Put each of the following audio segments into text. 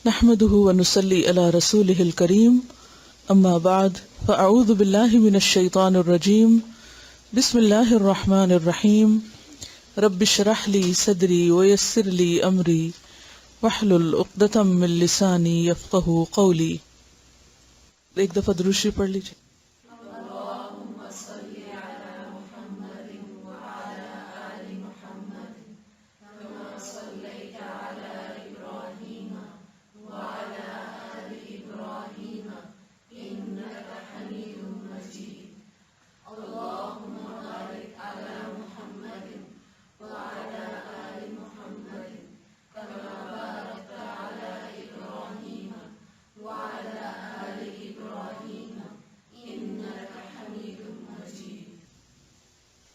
نحمده ونصلي على رسوله الكريم اما بعد فاعوذ بالله من الشيطان الرجيم بسم الله الرحمن الرحيم رب اشرح لي صدري ويسر لي امري واحلل عقدة من لساني يفقهوا قولي. ایک دفعہ درود شریف پڑھ لیجیے.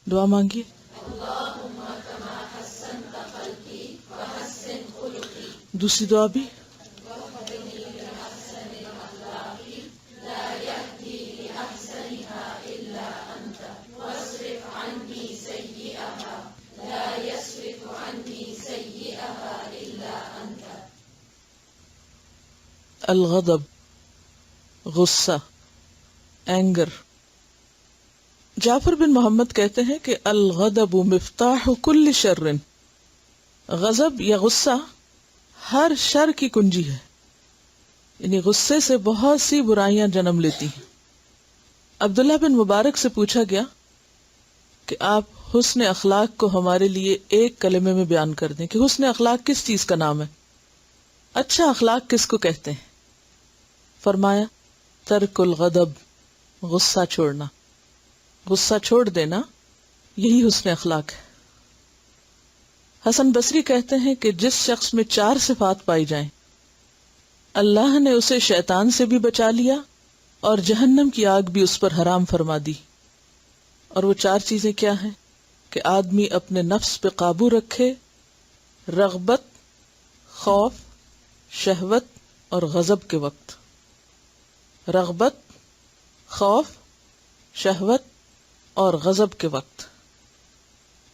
دعا مانگیے. دوسری دعا بھی الغضب، غصہ، اینگر. جعفر بن محمد کہتے ہیں کہ الغضب مفتاح کل شر، غضب یا غصہ ہر شر کی کنجی ہے، یعنی غصے سے بہت سی برائیاں جنم لیتی ہیں. عبداللہ بن مبارک سے پوچھا گیا کہ آپ حسن اخلاق کو ہمارے لیے ایک کلمے میں بیان کر دیں کہ حسن اخلاق کس چیز کا نام ہے، اچھا اخلاق کس کو کہتے ہیں؟ فرمایا ترک الغضب، غصہ چھوڑنا، غصہ چھوڑ دینا، یہی حسن اخلاق ہے. حسن بصری کہتے ہیں کہ جس شخص میں 4 صفات پائی جائیں اللہ نے اسے شیطان سے بھی بچا لیا اور جہنم کی آگ بھی اس پر حرام فرما دی. اور وہ 4 چیزیں کیا ہیں؟ کہ آدمی اپنے نفس پہ قابو رکھے، رغبت، خوف، شہوت اور غضب کے وقت. رغبت، خوف، شہوت اور غضب کے وقت.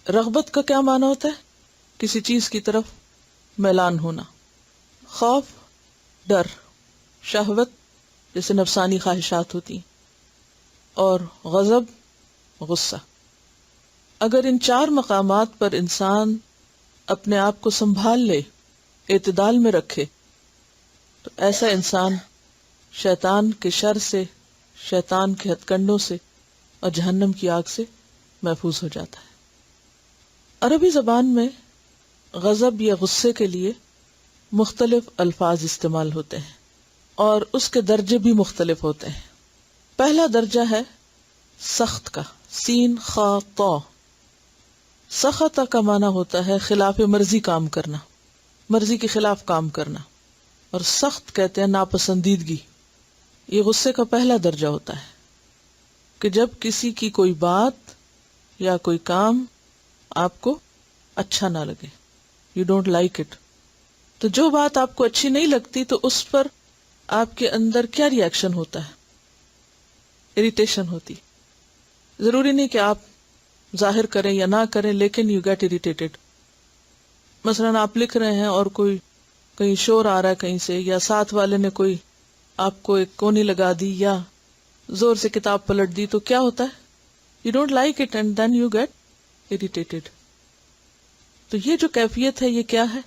رغبت کا کیا معنی ہوتا ہے؟ کسی چیز کی طرف میلان ہونا. خوف، ڈر. شہوت جیسے نفسانی خواہشات ہوتی ہیں. اور غضب، غصہ. اگر ان 4 مقامات پر انسان اپنے آپ کو سنبھال لے، اعتدال میں رکھے، تو ایسا انسان شیطان کے شر سے، شیطان کے ہتھ کنڈوں سے اور جہنم کی آگ سے محفوظ ہو جاتا ہے. عربی زبان میں غضب یا غصے کے لیے مختلف الفاظ استعمال ہوتے ہیں اور اس کے درجے بھی مختلف ہوتے ہیں. پہلا درجہ ہے سخت کا، سین خا طا. سخط کا معنی ہوتا ہے خلاف مرضی کام کرنا، مرضی کے خلاف کام کرنا، اور سخت کہتے ہیں ناپسندیدگی. یہ غصے کا پہلا درجہ ہوتا ہے کہ جب کسی کی کوئی بات یا کوئی کام آپ کو اچھا نہ لگے، یو ڈونٹ لائک اٹ. تو جو بات آپ کو اچھی نہیں لگتی تو اس پر آپ کے اندر کیا ری ایکشن ہوتا ہے؟ اریٹیشن ہوتی. ضروری نہیں کہ آپ ظاہر کریں یا نہ کریں، لیکن یو گیٹ اریٹیٹڈ. مثلا آپ لکھ رہے ہیں اور کوئی کہیں شور آ رہا ہے کہیں سے، یا ساتھ والے نے کوئی آپ کو ایک کونی لگا دی یا زور سے کتاب پلٹ دی، تو کیا ہوتا ہے؟ You don't like it and then you get irritated. تو یہ جو کیفیت ہے یہ کیا ہے؟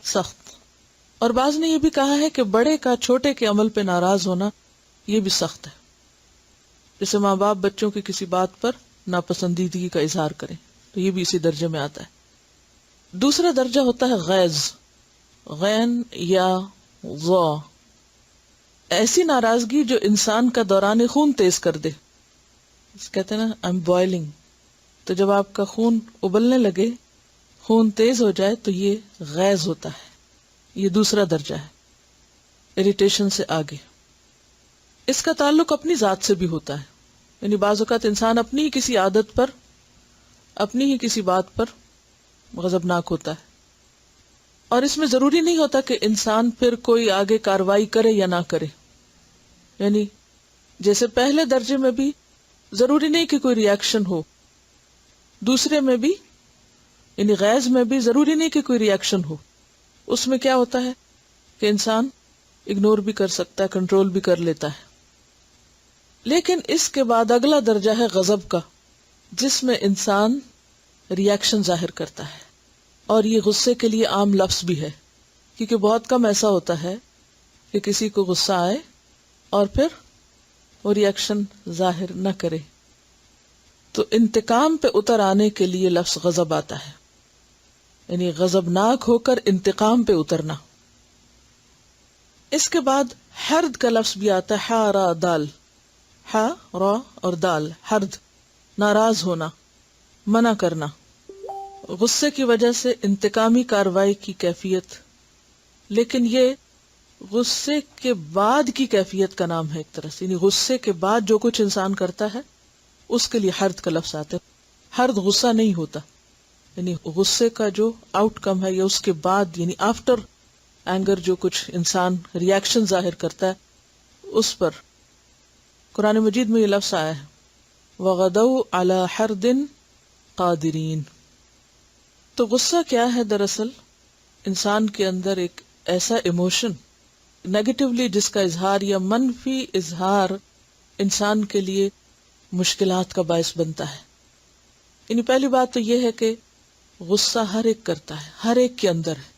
سخت. اور بعض نے یہ بھی کہا ہے کہ بڑے کا چھوٹے کے عمل پہ ناراض ہونا یہ بھی سخت ہے. جیسے ماں باپ بچوں کی کسی بات پر ناپسندیدگی کا اظہار کریں، تو یہ بھی اسی درجے میں آتا ہے. دوسرا درجہ ہوتا ہے غیظ، غین یا ضا. ایسی ناراضگی جو انسان کا دوران خون تیز کر دے. کہتے ہیں نا I'm boiling. تو جب آپ کا خون ابلنے لگے، خون تیز ہو جائے، تو یہ غیظ ہوتا ہے. یہ دوسرا درجہ ہے، اریٹیشن سے آگے. اس کا تعلق اپنی ذات سے بھی ہوتا ہے، یعنی بعض اوقات انسان اپنی ہی کسی عادت پر، اپنی ہی کسی بات پر غضبناک ہوتا ہے. اور اس میں ضروری نہیں ہوتا کہ انسان پھر کوئی آگے کاروائی کرے یا نہ کرے. یعنی جیسے پہلے درجے میں بھی ضروری نہیں کہ کوئی ری ایکشن ہو، دوسرے میں بھی یعنی غیظ میں بھی ضروری نہیں کہ کوئی ری ایکشن ہو. اس میں کیا ہوتا ہے کہ انسان اگنور بھی کر سکتا ہے، کنٹرول بھی کر لیتا ہے. لیکن اس کے بعد اگلا درجہ ہے غضب کا، جس میں انسان ریاکشن ظاہر کرتا ہے. اور یہ غصے کے لیے عام لفظ بھی ہے، کیونکہ بہت کم ایسا ہوتا ہے کہ کسی کو غصہ آئے اور پھر وہ ریاکشن ظاہر نہ کرے. تو انتقام پہ اتر آنے کے لیے لفظ غضب آتا ہے، یعنی غضبناک ہو کر انتقام پہ اترنا. اس کے بعد حرد کا لفظ بھی آتا ہے، ہا را دال، ہا را اور دال، حرد، ناراض ہونا، منع کرنا. غصے کی وجہ سے انتقامی کارروائی کی کیفیت، لیکن یہ غصے کے بعد کی کیفیت کا نام ہے ایک طرح سے، یعنی غصے کے بعد جو کچھ انسان کرتا ہے اس کے لیے حرد کا لفظ آتا ہے. حرد غصہ نہیں ہوتا، یعنی غصے کا جو آؤٹ کم ہے یا اس کے بعد، یعنی آفٹر اینگر جو کچھ انسان ریاکشن ظاہر کرتا ہے اس پر. قرآن مجید میں یہ لفظ آیا ہے وَغَدَوْا عَلَى حَرْدٍ قَادِرِينَ. تو غصہ کیا ہے؟ دراصل انسان کے اندر ایک ایسا ایموشن نیگیٹولی جس کا اظہار یا منفی اظہار انسان کے لیے مشکلات کا باعث بنتا ہے. یعنی پہلی بات تو یہ ہے کہ غصہ ہر ایک کرتا ہے، ہر ایک کے اندر ہے.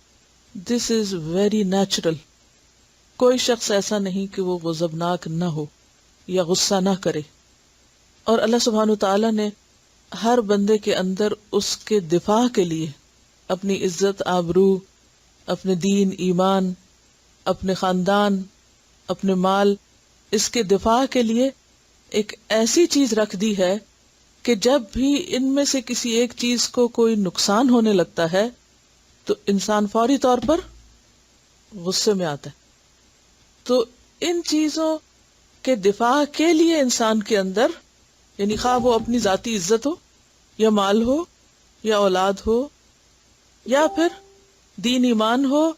دس از ویری نیچرل. کوئی شخص ایسا نہیں کہ وہ غضبناک نہ ہو یا غصہ نہ کرے. اور اللہ سبحانہ تعالیٰ نے ہر بندے کے اندر اس کے دفاع کے لیے اپنی عزت، آبرو، اپنے دین، ایمان، اپنے خاندان، اپنے مال، اس کے دفاع کے لیے ایک ایسی چیز رکھ دی ہے کہ جب بھی ان میں سے کسی ایک چیز کو کوئی نقصان ہونے لگتا ہے تو انسان فوری طور پر غصے میں آتا ہے. تو ان چیزوں کے دفاع کے لیے انسان کے اندر، یعنی خواہ وہ اپنی ذاتی عزت ہو یا مال ہو یا اولاد ہو یا پھر دین ایمان ہو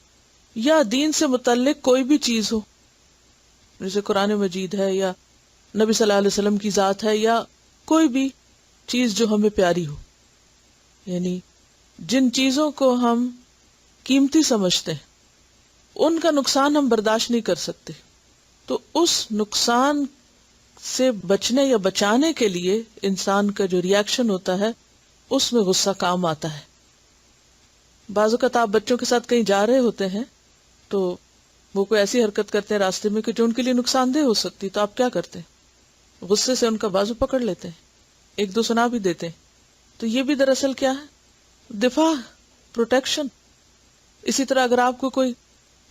یا دین سے متعلق کوئی بھی چیز ہو، جیسے قرآن مجید ہے یا نبی صلی اللہ علیہ وسلم کی ذات ہے یا کوئی بھی چیز جو ہمیں پیاری ہو، یعنی جن چیزوں کو ہم قیمتی سمجھتے ہیں ان کا نقصان ہم برداشت نہیں کر سکتے. تو اس نقصان سے بچنے یا بچانے کے لیے انسان کا جو ریاکشن ہوتا ہے اس میں غصہ کام آتا ہے. بعض اوقات آپ بچوں کے ساتھ کہیں جا رہے ہوتے ہیں تو وہ کوئی ایسی حرکت کرتے ہیں راستے میں کہ جو ان کے لیے نقصان دہ ہو سکتی، تو آپ کیا کرتے ہیں؟ غصے سے ان کا بازو پکڑ لیتے ہیں، ایک دو سنا بھی دیتے ہیں. تو یہ بھی دراصل کیا ہے؟ دفاع، پروٹیکشن. اسی طرح اگر آپ کو کوئی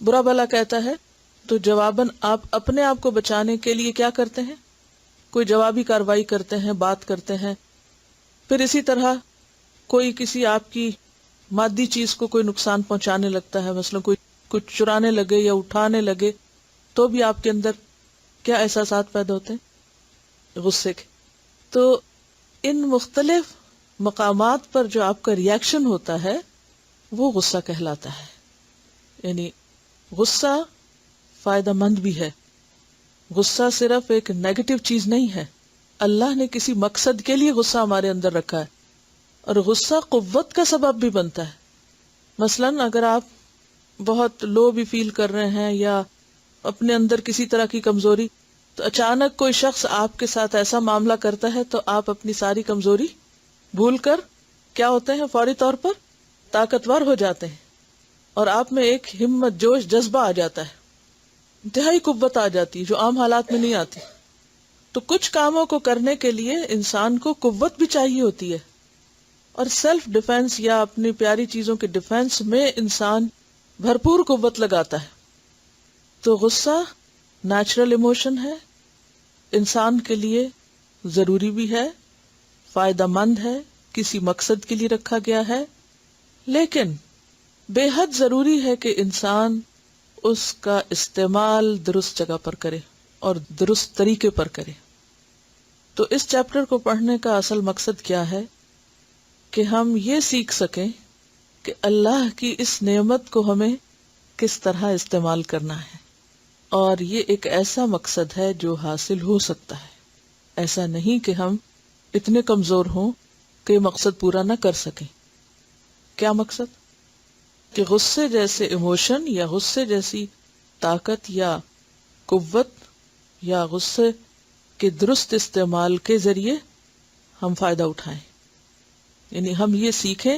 برا بھلا کہتا ہے تو جواباً آپ اپنے آپ کو بچانے کے لیے کیا کرتے ہیں؟ کوئی جوابی کارروائی کرتے ہیں، بات کرتے ہیں. پھر اسی طرح کوئی کسی آپ کی مادی چیز کو کوئی نقصان پہنچانے لگتا ہے، مثلا کوئی کچھ چرانے لگے یا اٹھانے لگے، تو بھی آپ کے اندر کیا احساسات پیدا ہوتے ہیں؟ غصے کے. تو ان مختلف مقامات پر جو آپ کا ریاکشن ہوتا ہے وہ غصہ کہلاتا ہے. یعنی غصہ فائدہ مند بھی ہے. غصہ صرف ایک نیگیٹو چیز نہیں ہے. اللہ نے کسی مقصد کے لیے غصہ ہمارے اندر رکھا ہے، اور غصہ قوت کا سبب بھی بنتا ہے. مثلاً اگر آپ بہت لو بھی فیل کر رہے ہیں یا اپنے اندر کسی طرح کی کمزوری، تو اچانک کوئی شخص آپ کے ساتھ ایسا معاملہ کرتا ہے تو آپ اپنی ساری کمزوری بھول کر کیا ہوتے ہیں؟ فوری طور پر طاقتور ہو جاتے ہیں، اور آپ میں ایک ہمت، جوش، جذبہ آ جاتا ہے، انتہائی قوت آ جاتی ہے جو عام حالات میں نہیں آتی. تو کچھ کاموں کو کرنے کے لیے انسان کو قوت بھی چاہیے ہوتی ہے، اور سیلف ڈیفenس یا اپنی پیاری چیزوں کے ڈیفenس میں انسان بھرپور قوت لگاتا ہے. تو غصہ نیچرل ایموشن ہے، انسان کے لیے ضروری بھی ہے، فائدہ مند ہے، کسی مقصد کے لیے رکھا گیا ہے، لیکن بے حد ضروری ہے کہ انسان اس کا استعمال درست جگہ پر کرے اور درست طریقے پر کرے. تو اس چیپٹر کو پڑھنے کا اصل مقصد کیا ہے؟ کہ ہم یہ سیکھ سکیں کہ اللہ کی اس نعمت کو ہمیں کس طرح استعمال کرنا ہے. اور یہ ایک ایسا مقصد ہے جو حاصل ہو سکتا ہے. ایسا نہیں کہ ہم اتنے کمزور ہوں کہ یہ مقصد پورا نہ کر سکیں. کیا مقصد؟ کہ غصے جیسے ایموشن یا غصے جیسی طاقت یا قوت یا غصے کے درست استعمال کے ذریعے ہم فائدہ اٹھائیں. یعنی ہم یہ سیکھیں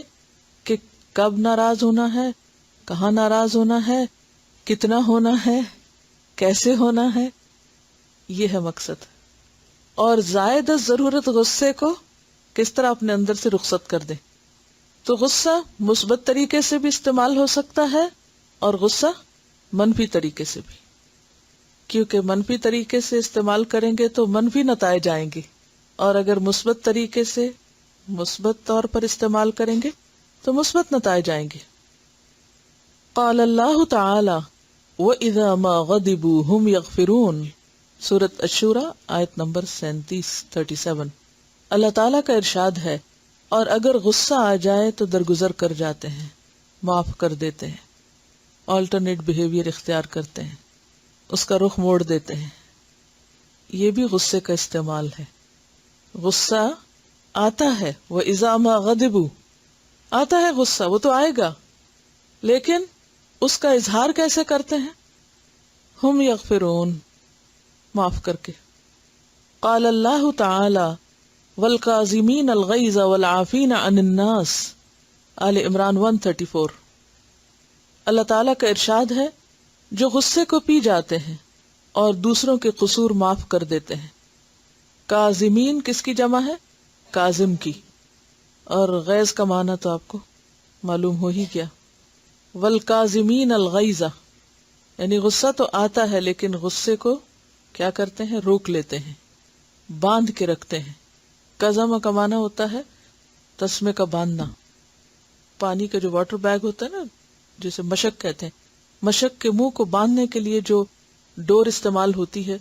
کہ کب ناراض ہونا ہے، کہاں ناراض ہونا ہے، کتنا ہونا ہے، کیسے ہونا ہے. یہ ہے مقصد. اور زائد از ضرورت غصے کو کس طرح اپنے اندر سے رخصت کر دیں. تو غصہ مثبت طریقے سے بھی استعمال ہو سکتا ہے اور غصہ منفی طریقے سے بھی، کیونکہ منفی طریقے سے استعمال کریں گے تو منفی نتائج آئیں گے، اور اگر مثبت طریقے سے مثبت طور پر استعمال کریں گے تو مثبت نتائج آئیں گے. قال اللہ تعالی وَإِذَا مَا غَضِبُوا هُمْ يَغْفِرُونَ، سورۃ الشورى آیت نمبر 37. اللہ تعالیٰ کا ارشاد ہے، اور اگر غصہ آ جائے تو درگزر کر جاتے ہیں، معاف کر دیتے ہیں، آلٹرنیٹ بیہیویئر اختیار کرتے ہیں، اس کا رخ موڑ دیتے ہیں. یہ بھی غصے کا استعمال ہے. غصہ آتا ہے، وَإِذَا مَا غَضِبُوا، آتا ہے غصہ، وہ تو آئے گا، لیکن اس کا اظہار کیسے کرتے ہیں؟ ہم یغفرون، معاف کر کے. قال اللہ تعالی والکاظمین الغیظ والعافین عن الناس، آل عمران 134. اللہ تعالیٰ کا ارشاد ہے، جو غصے کو پی جاتے ہیں اور دوسروں کے قصور معاف کر دیتے ہیں. کاظمین کس کی جمع ہے؟ کاظم کی. اور غیظ کا معنی تو آپ کو معلوم ہو ہی گیا. والکاظمین الغیظ، یعنی غصہ تو آتا ہے لیکن غصے کو کیا کرتے ہیں؟ روک لیتے ہیں، باندھ کے رکھتے ہیں. قزم کا معنی ہوتا ہے تسمے کا باندھنا. پانی کا جو واٹر بیگ ہوتا ہے نا، جسے مشک کہتے ہیں، مشک کے منہ کو باندھنے کے لیے جو ڈور استعمال ہوتی ہے،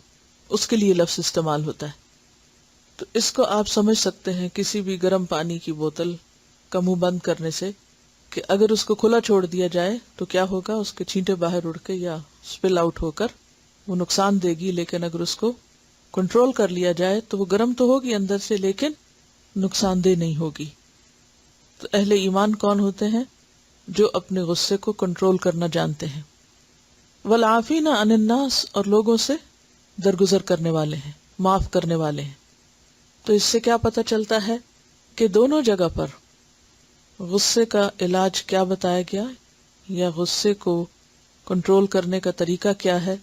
اس کے لیے لفظ استعمال ہوتا ہے. تو اس کو آپ سمجھ سکتے ہیں کسی بھی گرم پانی کی بوتل کا منہ بند کرنے سے، کہ اگر اس کو کھلا چھوڑ دیا جائے تو کیا ہوگا؟ اس کے چھینٹے باہر اڑ کے یا سپل آؤٹ ہو کر وہ نقصان دے گی. لیکن اگر اس کو کنٹرول کر لیا جائے تو وہ گرم تو ہوگی اندر سے لیکن نقصان دہ نہیں ہوگی. تو اہل ایمان کون ہوتے ہیں؟ جو اپنے غصے کو کنٹرول کرنا جانتے ہیں. والعافین عن الناس، اور لوگوں سے درگزر کرنے والے ہیں، معاف کرنے والے ہیں. تو اس سے کیا پتہ چلتا ہے کہ دونوں جگہ پر غصے کا علاج کیا بتایا گیا، یا غصے کو کنٹرول کرنے کا طریقہ کیا ہے؟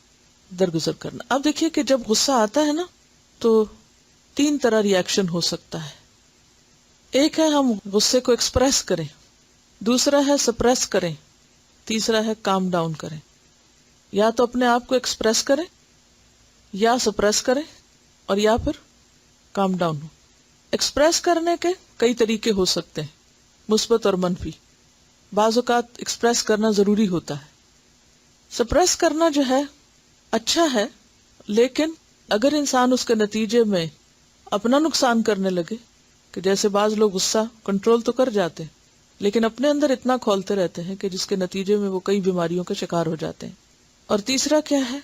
درگزر کرنا. اب دیکھیے کہ جب غصہ آتا ہے نا تو 3 طرح ری ایکشن ہو سکتا ہے. ایک ہے ہم غصے کو ایکسپریس کریں، دوسرا ہے سپریس کریں، تیسرا ہے کام ڈاؤن کریں. یا تو اپنے آپ کو ایکسپریس کریں، یا سپریس کریں، اور یا پھر کام ڈاؤن ہو. ایکسپریس کرنے کے کئی طریقے ہو سکتے ہیں، مثبت اور منفی. بعض اوقات ایکسپریس کرنا ضروری ہوتا ہے. سپریس کرنا جو ہے اچھا ہے، لیکن اگر انسان اس کے نتیجے میں اپنا نقصان کرنے لگے، کہ جیسے بعض لوگ غصہ کنٹرول تو کر جاتے ہیں لیکن اپنے اندر اتنا کھولتے رہتے ہیں کہ جس کے نتیجے میں وہ کئی بیماریوں کا شکار ہو جاتے ہیں. اور تیسرا کیا ہے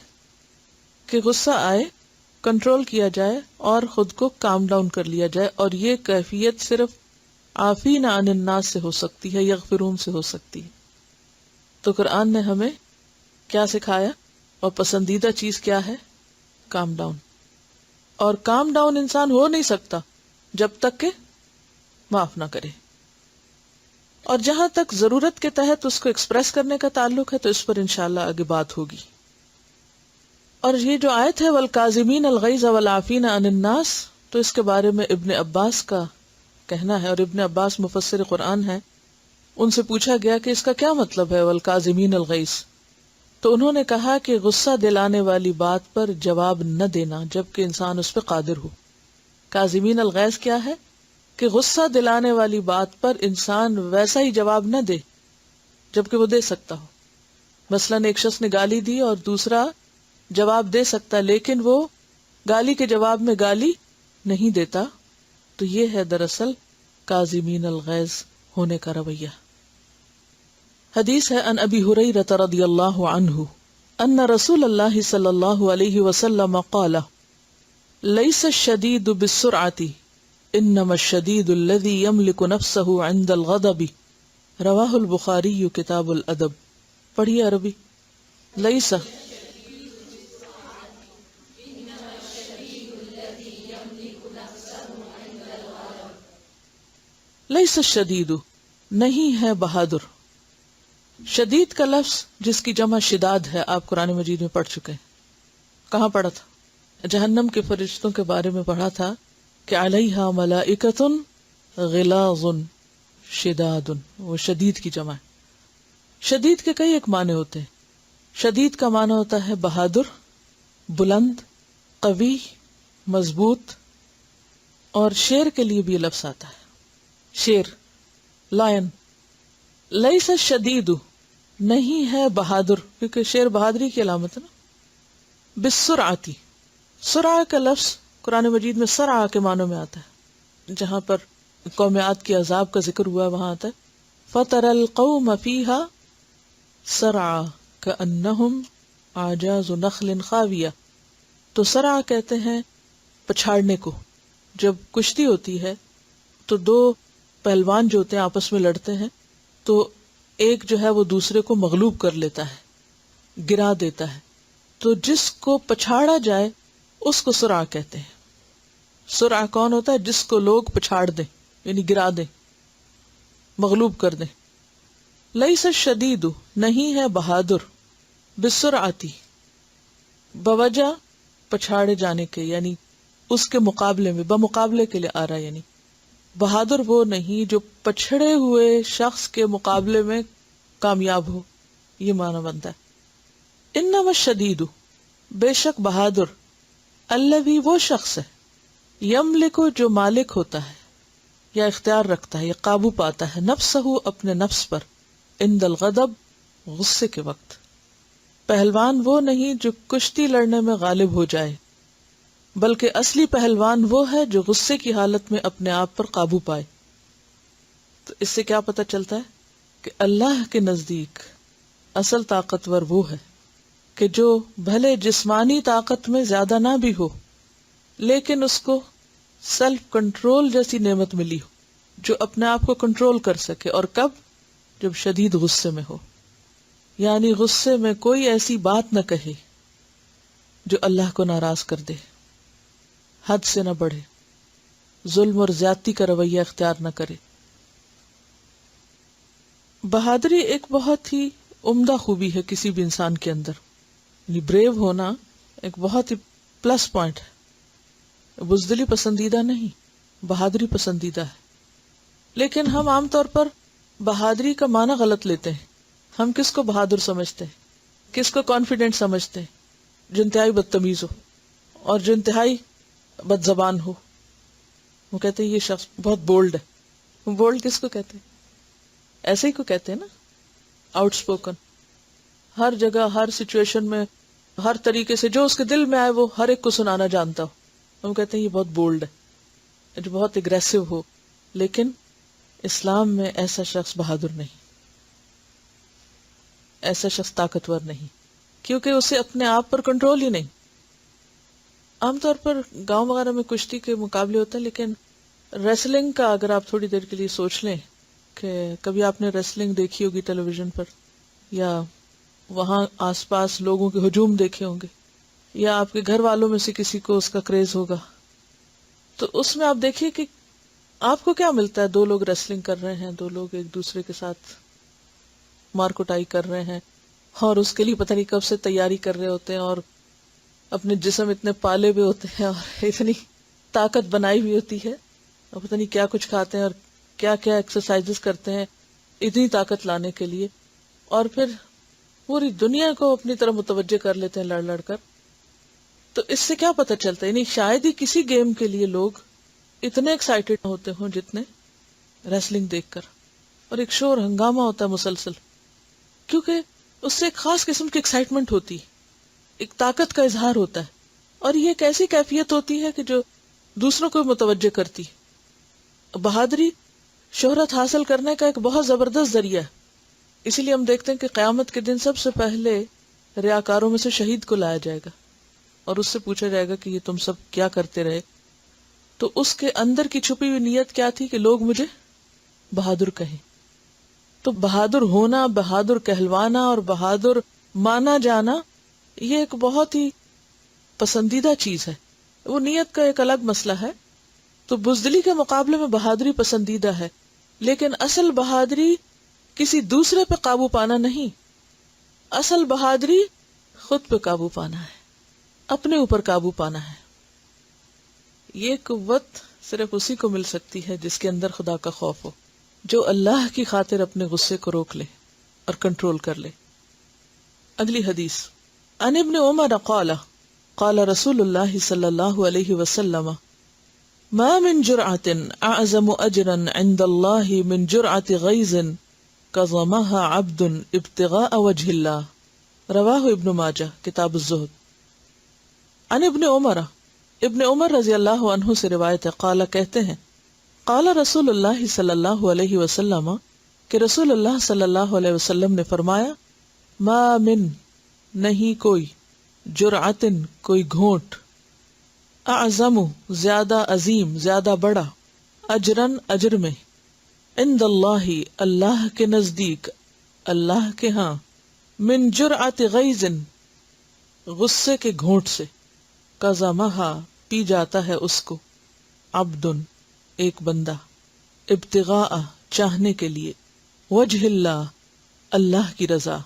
کہ غصہ آئے، کنٹرول کیا جائے اور خود کو کام ڈاؤن کر لیا جائے. اور یہ کیفیت صرف عافین عن الناس سے ہو سکتی ہے، یغفرون سے ہو سکتی ہے. تو قرآن نے ہمیں کیا سکھایا، اور پسندیدہ چیز کیا ہے؟ Calm down. اور کام ڈاؤن انسان ہو نہیں سکتا جب تک کہ معاف نہ کرے. اور جہاں تک ضرورت کے تحت اس کو ایکسپریس کرنے کا تعلق ہے تو اس پر انشاءاللہ آگے بات ہوگی. اور یہ جو آیت ہے والکاظمین الغیظ والعافین عن الناس، تو اس کے بارے میں ابن عباس کا کہنا ہے، اور ابن عباس مفسر قرآن ہے. ان سے پوچھا گیا کہ اس کا کیا مطلب ہے والکاظمین الغیظ، تو انہوں نے کہا کہ غصہ دلانے والی بات پر جواب نہ دینا جبکہ انسان اس پہ قادر ہو. کاظمین الغیظ کیا ہے؟ کہ غصہ دلانے والی بات پر انسان ویسا ہی جواب نہ دے جبکہ وہ دے سکتا ہو. مثلاً ایک شخص نے گالی دی اور دوسرا جواب دے سکتا لیکن وہ گالی کے جواب میں گالی نہیں دیتا، تو یہ ہے دراصل کاظمین الغیظ ہونے کا رویہ. حدیث ہے ان ابی ہریرہ رضی اللہ عنہ ان رسول اللہ صلی اللہ علیہ وسلم قال لیس الشدید بالسرعۃ انما الشدید الذی یملک نفسہ عند الغضب، رواہ البخاری کتاب الادب. پڑھیے عربی. لیس لیس الشدید، نہیں ہے بہادر. شدید کا لفظ جس کی جمع شداد ہے آپ قرآن مجید میں پڑھ چکے ہیں. کہاں پڑھا تھا؟ جہنم کے فرشتوں کے بارے میں پڑھا تھا کہ علیہا ملائکۃ غلاظ شداد، وہ شدید کی جمع ہے. شدید کے کئی ایک معنی ہوتے ہیں. شدید کا معنی ہوتا ہے بہادر، بلند، قوی، مضبوط. اور شیر کے لیے بھی یہ لفظ آتا ہے، شیر، لائن. لیس الشدید، نہیں ہے بہادر، کیونکہ شیر بہادری کی علامت ہے نا. بالسرعتی، سرعہ کا لفظ قرآن مجید میں سرعہ کے معنوں میں آتا ہے. جہاں پر قوم عاد کے عذاب کا ذکر ہوا وہاں آتا ہے فَتَرَى الْقَوْمَ فِيهَا سَرْعَى كَأَنَّهُمْ أَعْجَازُ نَخْلٍ خَاوِيَةٍ. تو سرعہ کہتے ہیں پچھاڑنے کو. جب کشتی ہوتی ہے تو دو پہلوان جو ہوتے ہیں آپس میں لڑتے ہیں تو ایک جو ہے وہ دوسرے کو مغلوب کر لیتا ہے، گرا دیتا ہے. تو جس کو پچھاڑا جائے اس کو سرعہ کہتے ہیں. سرعہ کون ہوتا ہے؟ جس کو لوگ پچھاڑ دیں، یعنی گرا دیں، مغلوب کر دیں. لیس الشدید، نہیں ہے بہادر، بالسرعتی، بوجہ پچھاڑے جانے کے، یعنی اس کے مقابلے میں، بمقابلے کے لیے آ رہا ہے. یعنی بہادر وہ نہیں جو پچھڑے ہوئے شخص کے مقابلے میں کامیاب ہو، یہ معنی بنتا ہے. انما الشدید، بے شک بہادر، الذی وہ شخص ہے، یملک جو مالک ہوتا ہے یا اختیار رکھتا ہے یا قابو پاتا ہے، نفسہ اپنے نفس پر، عند الغضب غصے کے وقت. پہلوان وہ نہیں جو کشتی لڑنے میں غالب ہو جائے، بلکہ اصلی پہلوان وہ ہے جو غصے کی حالت میں اپنے آپ پر قابو پائے. تو اس سے کیا پتہ چلتا ہے کہ اللہ کے نزدیک اصل طاقتور وہ ہے کہ جو بھلے جسمانی طاقت میں زیادہ نہ بھی ہو لیکن اس کو سیلف کنٹرول جیسی نعمت ملی ہو، جو اپنے آپ کو کنٹرول کر سکے. اور کب؟ جب شدید غصے میں ہو، یعنی غصے میں کوئی ایسی بات نہ کہے جو اللہ کو ناراض کر دے، حد سے نہ بڑھے، ظلم اور زیادتی کا رویہ اختیار نہ کرے. بہادری ایک بہت ہی عمدہ خوبی ہے کسی بھی انسان کے اندر. یعنی بریو ہونا ایک بہت ہی پلس پوائنٹ ہے. بزدلی پسندیدہ نہیں، بہادری پسندیدہ ہے. لیکن ہم عام طور پر بہادری کا معنی غلط لیتے ہیں. ہم کس کو بہادر سمجھتے ہیں؟ کس کو کانفیڈنٹ سمجھتے ہیں؟ جو انتہائی بدتمیز ہو اور جو انتہائی بد زبان ہو. وہ کہتے ہیں یہ شخص بہت بولڈ ہے. بولڈ کس کو کہتے ہیں؟ ایسے ہی کو کہتے ہیں نا، آؤٹ اسپوکن، ہر جگہ ہر سچویشن میں ہر طریقے سے جو اس کے دل میں آئے وہ ہر ایک کو سنانا جانتا ہو. ہم کہتے ہیں یہ بہت بولڈ ہے، جو بہت اگریسو ہو. لیکن اسلام میں ایسا شخص بہادر نہیں، ایسا شخص طاقتور نہیں، کیونکہ اسے اپنے آپ پر کنٹرول ہی نہیں. عام طور پر گاؤں وغیرہ میں کشتی کے مقابلے ہوتے ہیں، لیکن ریسلنگ کا اگر آپ تھوڑی دیر کے لیے سوچ لیں کہ کبھی آپ نے ریسلنگ دیکھی ہوگی ٹیلی ویژن پر، یا وہاں آس پاس لوگوں کے ہجوم دیکھے ہوں گے، یا آپ کے گھر والوں میں سے کسی کو اس کا کریز ہوگا، تو اس میں آپ دیکھیے کہ آپ کو کیا ملتا ہے. دو لوگ ریسلنگ کر رہے ہیں، دو لوگ ایک دوسرے کے ساتھ مار کٹائی کر رہے ہیں، اور اس کے لیے پتہ نہیں کب سے تیاری کر رہے ہوتے ہیں، اور اپنے جسم اتنے پالے ہوئے ہوتے ہیں اور اتنی طاقت بنائی ہوئی ہوتی ہے، اور پتہ نہیں کیا کچھ کھاتے ہیں اور کیا کیا ایکسرسائزز کرتے ہیں اتنی طاقت لانے کے لیے، اور پھر پوری دنیا کو اپنی طرف متوجہ کر لیتے ہیں لڑ لڑ کر. تو اس سے کیا پتہ چلتا ہے؟ یعنی شاید ہی کسی گیم کے لیے لوگ اتنے ایکسائٹیڈ ہوتے ہوں جتنے ریسلنگ دیکھ کر. اور ایک شور ہنگامہ ہوتا ہے مسلسل، کیونکہ اس سے ایک خاص قسم کی ایکسائٹمنٹ ہوتی، ایک طاقت کا اظہار ہوتا ہے. اور یہ ایک ایسی کیفیت ہوتی ہے کہ جو دوسروں کو متوجہ کرتی. بہادری شہرت حاصل کرنے کا ایک بہت زبردست ذریعہ ہے. اسی لیے ہم دیکھتے ہیں کہ قیامت کے دن سب سے پہلے ریاکاروں میں سے شہید کو لایا جائے گا اور اس سے پوچھا جائے گا کہ یہ تم سب کیا کرتے رہے. تو اس کے اندر کی چھپی ہوئی نیت کیا تھی کہ لوگ مجھے بہادر کہیں. تو بہادر ہونا، بہادر کہلوانا اور بہادر مانا جانا یہ ایک بہت ہی پسندیدہ چیز ہے. وہ نیت کا ایک الگ مسئلہ ہے. تو بزدلی کے مقابلے میں بہادری پسندیدہ ہے. لیکن اصل بہادری کسی دوسرے پہ قابو پانا نہیں، اصل بہادری خود پہ قابو پانا ہے، اپنے اوپر قابو پانا ہے۔ یہ قوت صرف اسی کو مل سکتی ہے جس کے اندر خدا کا خوف ہو، جو اللہ کی خاطر اپنے غصے کو روک لے اور کنٹرول کر لے۔ اگلی حدیث، عن ابن عمر قال قال رسول اللہ صلی اللہ علیہ وسلم ما من جرعة اعظم اجرا عند اللہ من جرعة غیظ کظمها عبد ابتغاء وجہ اللہ، رواہ ابن ماجہ کتاب الزہد۔ عن ابن عمر، ابن عمر رضی اللہ عنہ سے روایت ہے، قال کہتے ہیں، قال رسول اللہ صلی اللہ علیہ وسلم کہ رسول اللہ صلی اللہ علیہ وسلم نے فرمایا، ما من نہیں کوئی، جرعتن کوئی گھونٹ، اعظم زیادہ عظیم زیادہ بڑا، اجرن اجر میں، عند اللہ اللہ کے نزدیک اللہ کے ہاں، من جرعت غیظ غصے کے گھونٹ سے، قزمہا پی جاتا ہے اس کو، عبدن ایک بندہ، ابتغاء چاہنے کے لیے، وجہ اللہ اللہ کی رضا۔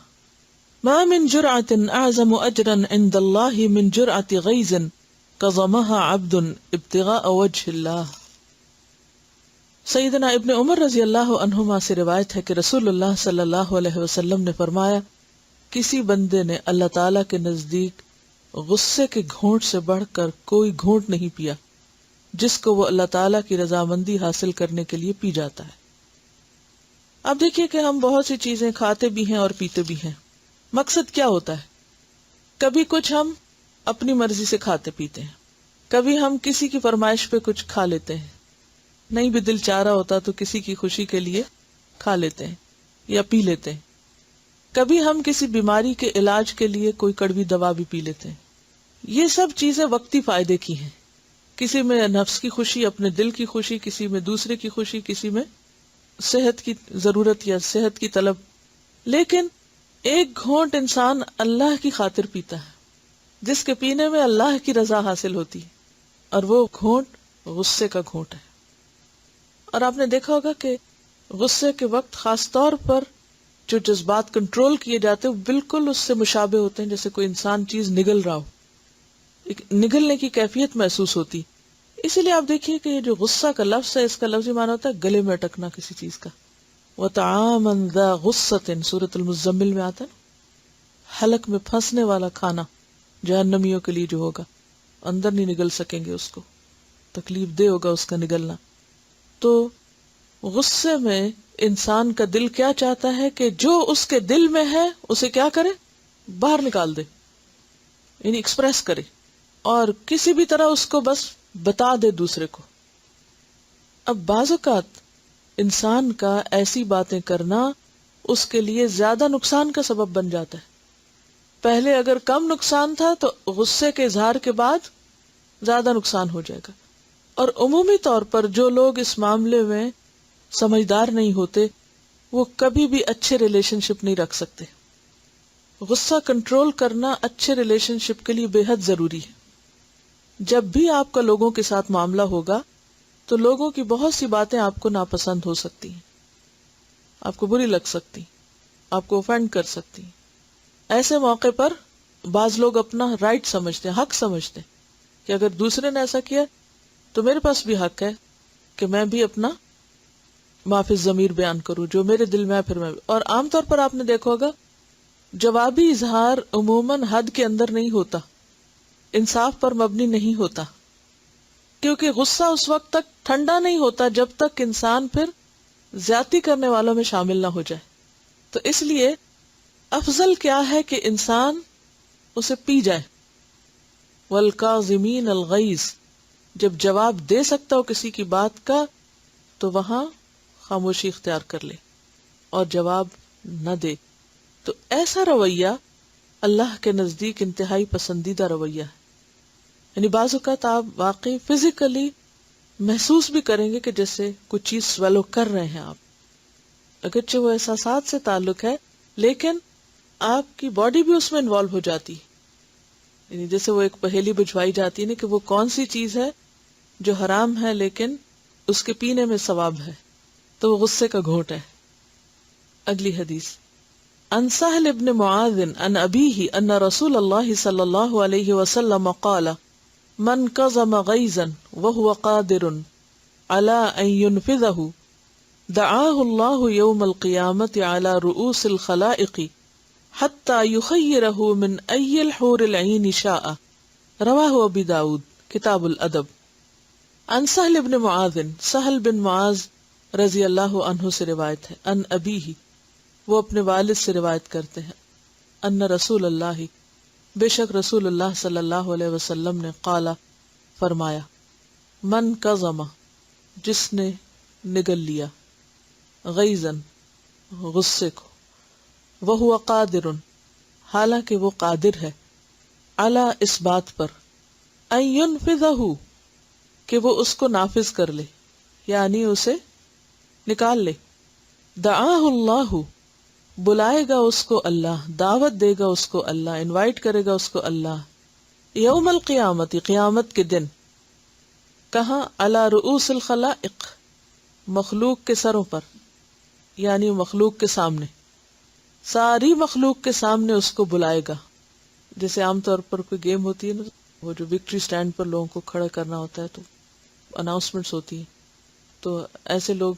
ما من جرعت اعظم اجرا عند اللہ من جرعت غیظ قزمہا عبد ابتغاء وجہ اللہ۔ سیدنا ابن عمر رضی اللہ عنہما سے روایت ہے کہ رسول اللہ صلی اللہ علیہ وسلم نے فرمایا، کسی بندے نے اللہ تعالی کے نزدیک غصے کے گھونٹ سے بڑھ کر کوئی گھونٹ نہیں پیا جس کو وہ اللہ تعالیٰ کی رضامندی حاصل کرنے کے لیے پی جاتا ہے۔ اب دیکھیے کہ ہم بہت سی چیزیں کھاتے بھی ہیں اور پیتے بھی ہیں، مقصد کیا ہوتا ہے؟ کبھی کچھ ہم اپنی مرضی سے کھاتے پیتے ہیں، کبھی ہم کسی کی فرمائش پہ کچھ کھا لیتے ہیں، نہیں بھی دل چاہ رہا ہوتا تو کسی کی خوشی کے لیے کھا لیتے ہیں یا پی لیتے ہیں، کبھی ہم کسی بیماری کے علاج کے لیے کوئی کڑوی دوا بھی پی لیتے ہیں۔ یہ سب چیزیں وقتی فائدے کی ہیں، کسی میں نفس کی خوشی، اپنے دل کی خوشی، کسی میں دوسرے کی خوشی، کسی میں صحت کی ضرورت یا صحت کی طلب، لیکن ایک گھونٹ انسان اللہ کی خاطر پیتا ہے جس کے پینے میں اللہ کی رضا حاصل ہوتی ہے، اور وہ گھونٹ غصے کا گھونٹ ہے۔ اور آپ نے دیکھا ہوگا کہ غصے کے وقت خاص طور پر جو جذبات کنٹرول کیے جاتے ہیں بالکل اس سے مشابہ ہوتے ہیں، جیسے کوئی انسان چیز نگل رہا ہو، ایک نگلنے کی کیفیت محسوس ہوتی۔ اسی لیے آپ دیکھیے کہ یہ جو غصہ کا لفظ ہے، اس کا لفظی معنی ہوتا ہے گلے میں اٹکنا کسی چیز کا۔ وَطَعَامًا ذَا غُصَّةٍ سورۃ المزمل میں آتا ہے، حلق میں پھنسنے والا کھانا جہنمیوں کے لیے جو ہوگا، اندر نہیں نگل سکیں گے، اس کو تکلیف دہ ہوگا اس کا نگلنا۔ تو غصے میں انسان کا دل کیا چاہتا ہے کہ جو اس کے دل میں ہے اسے کیا کرے؟ باہر نکال دے، یعنی ایکسپریس کرے، اور کسی بھی طرح اس کو بس بتا دے دوسرے کو۔ اب بعض اوقات انسان کا ایسی باتیں کرنا اس کے لیے زیادہ نقصان کا سبب بن جاتا ہے۔ پہلے اگر کم نقصان تھا تو غصے کے اظہار کے بعد زیادہ نقصان ہو جائے گا۔ اور عمومی طور پر جو لوگ اس معاملے میں سمجھدار نہیں ہوتے وہ کبھی بھی اچھے ریلیشن شپ نہیں رکھ سکتے۔ غصہ کنٹرول کرنا اچھے ریلیشن شپ کے لیے بے حد ضروری ہے۔ جب بھی آپ کا لوگوں کے ساتھ معاملہ ہوگا تو لوگوں کی بہت سی باتیں آپ کو ناپسند ہو سکتی ہیں، آپ کو بری لگ سکتی، آپ کو اوفینڈ کر سکتی۔ ایسے موقع پر بعض لوگ اپنا رائٹ سمجھتے ہیں، حق سمجھتے ہیں کہ اگر دوسرے نے ایسا کیا تو میرے پاس بھی حق ہے کہ میں بھی اپنا معافی ضمیر بیان کروں، جو میرے دل میں ہے پھر میں بھی۔ اور عام طور پر آپ نے دیکھا ہوگا جوابی اظہار عموماً حد کے اندر نہیں ہوتا، انصاف پر مبنی نہیں ہوتا، کیونکہ غصہ اس وقت تک ٹھنڈا نہیں ہوتا جب تک انسان پھر زیادتی کرنے والوں میں شامل نہ ہو جائے۔ تو اس لیے افضل کیا ہے کہ انسان اسے پی جائے۔ والکاظمین الغیظ، جب جواب دے سکتا ہو کسی کی بات کا تو وہاں خاموشی اختیار کر لے اور جواب نہ دے۔ تو ایسا رویہ اللہ کے نزدیک انتہائی پسندیدہ رویہ ہے۔ یعنی بعض اوقات آپ واقعی فزیکلی محسوس بھی کریں گے کہ جیسے کچھ چیز سویلو کر رہے ہیں آپ، اگرچہ وہ احساسات سے تعلق ہے لیکن آپ کی باڈی بھی اس میں انوالو ہو جاتی، یعنی جیسے وہ ایک پہیلی بجھوائی جاتی ہے نا کہ وہ کون سی چیز ہے جو حرام ہے لیکن اس کے پینے میں ثواب ہے، تو وہ غصے کا گھونٹ ہے. اگلی حدیث عن سہل بن معاذ عن ابیہ ان رسول اللہ صلی اللہ علیہ وسلم قال من کظم غیظا وهو قادر على ان ينفذه دعاه اللہ یوم القیامت على رؤوس الخلائق حتى يخيره من ای الحور العین شاء. رواہ ابی داود کتاب الادب. عن سہل بن معاذ، سہل بن معاذ رضی اللہ عنہ سے روایت ہے. ان ابیہ، وہ اپنے والد سے روایت کرتے ہیں. ان رسول اللہ، بے شک رسول اللہ صلی اللہ علیہ وسلم نے قالا فرمایا، من کظم، جس نے نگل لیا، غیظاً غصے کو، وہو قادر، حالانکہ وہ قادر ہے، علی اس بات پر، ان ینفذہ، کہ وہ اس کو نافذ کر لے، یعنی اسے نکال لے. دعاہ اللہ، بلائے گا اس کو اللہ، دعوت دے گا اس کو اللہ، انوائٹ کرے گا اس کو اللہ، یوم القیامت، قیامت کے دن. کہاں؟ علی رؤوس الخلائق، مخلوق کے سروں پر، یعنی مخلوق کے سامنے، ساری مخلوق کے سامنے اس کو بلائے گا. جیسے عام طور پر کوئی گیم ہوتی ہے نا، وہ جو وکٹری سٹینڈ پر لوگوں کو کھڑا کرنا ہوتا ہے تو اناؤنسمنٹس ہوتی ہیں، تو ایسے لوگ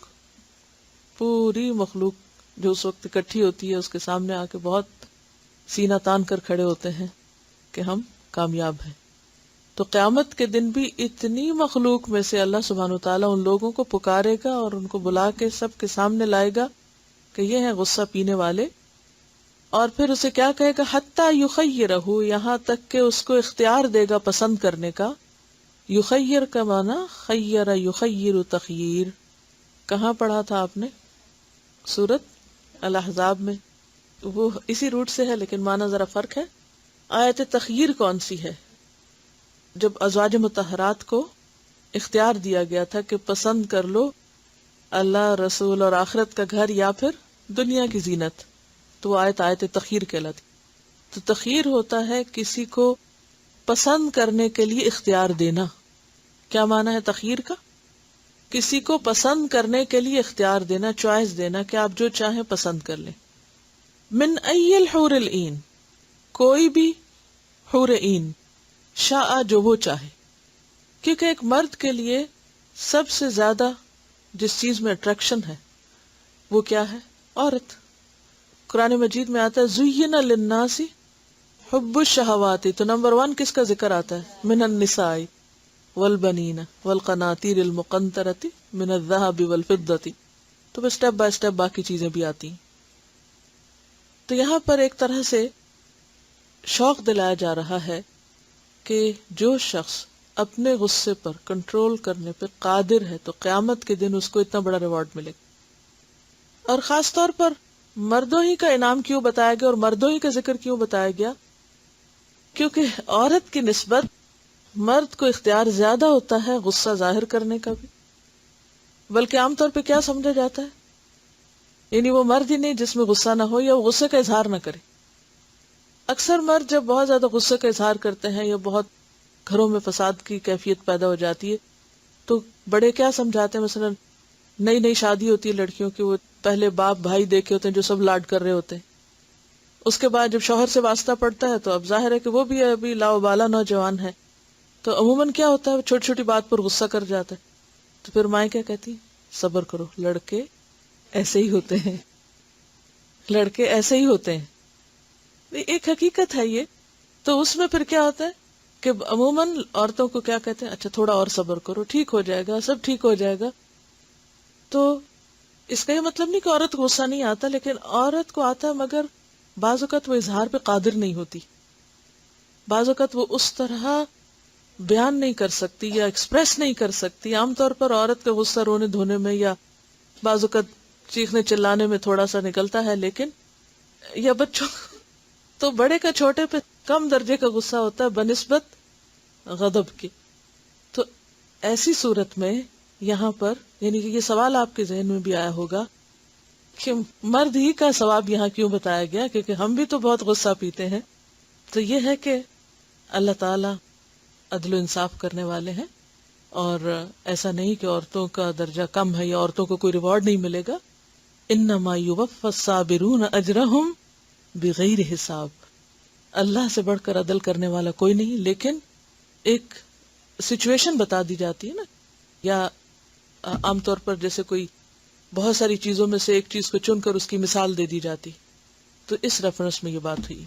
پوری مخلوق جو اس وقت اکٹھی ہوتی ہے اس کے سامنے آ کے بہت سینہ تان کر کھڑے ہوتے ہیں کہ ہم کامیاب ہیں. تو قیامت کے دن بھی اتنی مخلوق میں سے اللہ سبحانہ وتعالیٰ ان لوگوں کو پکارے گا اور ان کو بلا کے سب کے سامنے لائے گا کہ یہ ہیں غصہ پینے والے، اور پھر اسے کیا کہے گا؟ حتیٰ یخیرہ، یہاں تک کہ اس کو اختیار دے گا پسند کرنے کا. یخیر کا معنی خیر یخیر تخییر. کہاں پڑھا تھا آپ نے؟ سورۃ الاحزاب میں. وہ اسی روٹ سے ہے لیکن معنی ذرا فرق ہے. آیت تخییر کون سی ہے؟ جب ازواج مطہرات کو اختیار دیا گیا تھا کہ پسند کر لو اللہ، رسول اور آخرت کا گھر یا پھر دنیا کی زینت، تو وہ آیت تخییر کہلاتی. تو تخییر ہوتا ہے کسی کو پسند کرنے کے لیے اختیار دینا. کیا معنی ہے تخییر کا؟ کسی کو پسند کرنے کے لیے اختیار دینا، چوائس دینا کہ آپ جو چاہیں پسند کر لیں. من ای الحور العین، کوئی بھی حور عین، شاء، جو وہ چاہے. کیونکہ ایک مرد کے لیے سب سے زیادہ جس چیز میں اٹریکشن ہے وہ کیا ہے؟ عورت. قرآن مجید میں آتا ہے زین للناس حب الشہوات، تو نمبر 1 کس کا ذکر آتا ہے؟ من النساء والبنین والقناطیر المقنطرۃ من الذہب والفضۃ. تو بس اسٹیپ بائی اسٹیپ باقی چیزیں بھی آتی ہیں. تو یہاں پر ایک طرح سے شوق دلایا جا رہا ہے کہ جو شخص اپنے غصے پر کنٹرول کرنے پہ قادر ہے تو قیامت کے دن اس کو اتنا بڑا ریوارڈ ملے گا. اور خاص طور پر مردوں ہی کا انعام کیوں بتایا گیا اور مردوں ہی کا ذکر کیوں بتایا گیا؟ کیونکہ عورت کی نسبت مرد کو اختیار زیادہ ہوتا ہے غصہ ظاہر کرنے کا بھی. بلکہ عام طور پہ کیا سمجھا جاتا ہے، یعنی وہ مرد ہی نہیں جس میں غصہ نہ ہو یا وہ غصے کا اظہار نہ کرے. اکثر مرد جب بہت زیادہ غصے کا اظہار کرتے ہیں یا بہت گھروں میں فساد کی کیفیت پیدا ہو جاتی ہے تو بڑے کیا سمجھاتے ہیں، مثلا نئی نئی شادی ہوتی ہے لڑکیوں کی، وہ پہلے باپ بھائی دیکھے ہوتے ہیں جو سب لاڈ کر رہے ہوتے ہیں. اس کے بعد جب شوہر سے واسطہ پڑتا ہے تو اب ظاہر ہے کہ وہ بھی ابھی لاوبالا نوجوان ہے، تو عموماً کیا ہوتا ہے، چھوٹی چھوٹی بات پر غصہ کر جاتا ہے. تو پھر مائیں کیا کہتی؟ صبر کرو، لڑکے ایسے ہی ہوتے ہیں، لڑکے ایسے ہی ہوتے ہیں. ایک حقیقت ہے یہ. تو اس میں پھر کیا ہوتا ہے کہ عموماً عورتوں کو کیا کہتے ہیں، اچھا تھوڑا اور صبر کرو، ٹھیک ہو جائے گا، سب ٹھیک ہو جائے گا. تو اس کا یہ مطلب نہیں کہ عورت کو غصہ نہیں آتا، لیکن عورت کو آتا ہے، مگر بعض اوقات وہ اظہار پہ قادر نہیں ہوتی، بعض اوقات وہ اس طرح بیان نہیں کر سکتی یا ایکسپریس نہیں کر سکتی. عام طور پر عورت کا غصہ رونے دھونے میں یا بعض اوقات چیخنے چلانے میں تھوڑا سا نکلتا ہے، لیکن یا بچوں تو بڑے کا چھوٹے پہ کم درجے کا غصہ ہوتا ہے بنسبت غضب کے. تو ایسی صورت میں یہاں پر یعنی کہ یہ سوال آپ کے ذہن میں بھی آیا ہوگا کہ مرد ہی کا ثواب یہاں کیوں بتایا گیا، کیونکہ ہم بھی تو بہت غصہ پیتے ہیں. تو یہ ہے کہ اللہ تعالی عدل و انصاف کرنے والے ہیں اور ایسا نہیں کہ عورتوں کا درجہ کم ہے یا عورتوں کو کوئی ریوارڈ نہیں ملے گا. انما یوفی الصابرون اجرہم بغیر حساب. اللہ سے بڑھ کر عدل کرنے والا کوئی نہیں، لیکن ایک سچویشن بتا دی جاتی ہے نا، یا عام طور پر جیسے کوئی بہت ساری چیزوں میں سے ایک چیز کو چن کر اس کی مثال دے دی جاتی، تو اس ریفرنس میں یہ بات ہوئی.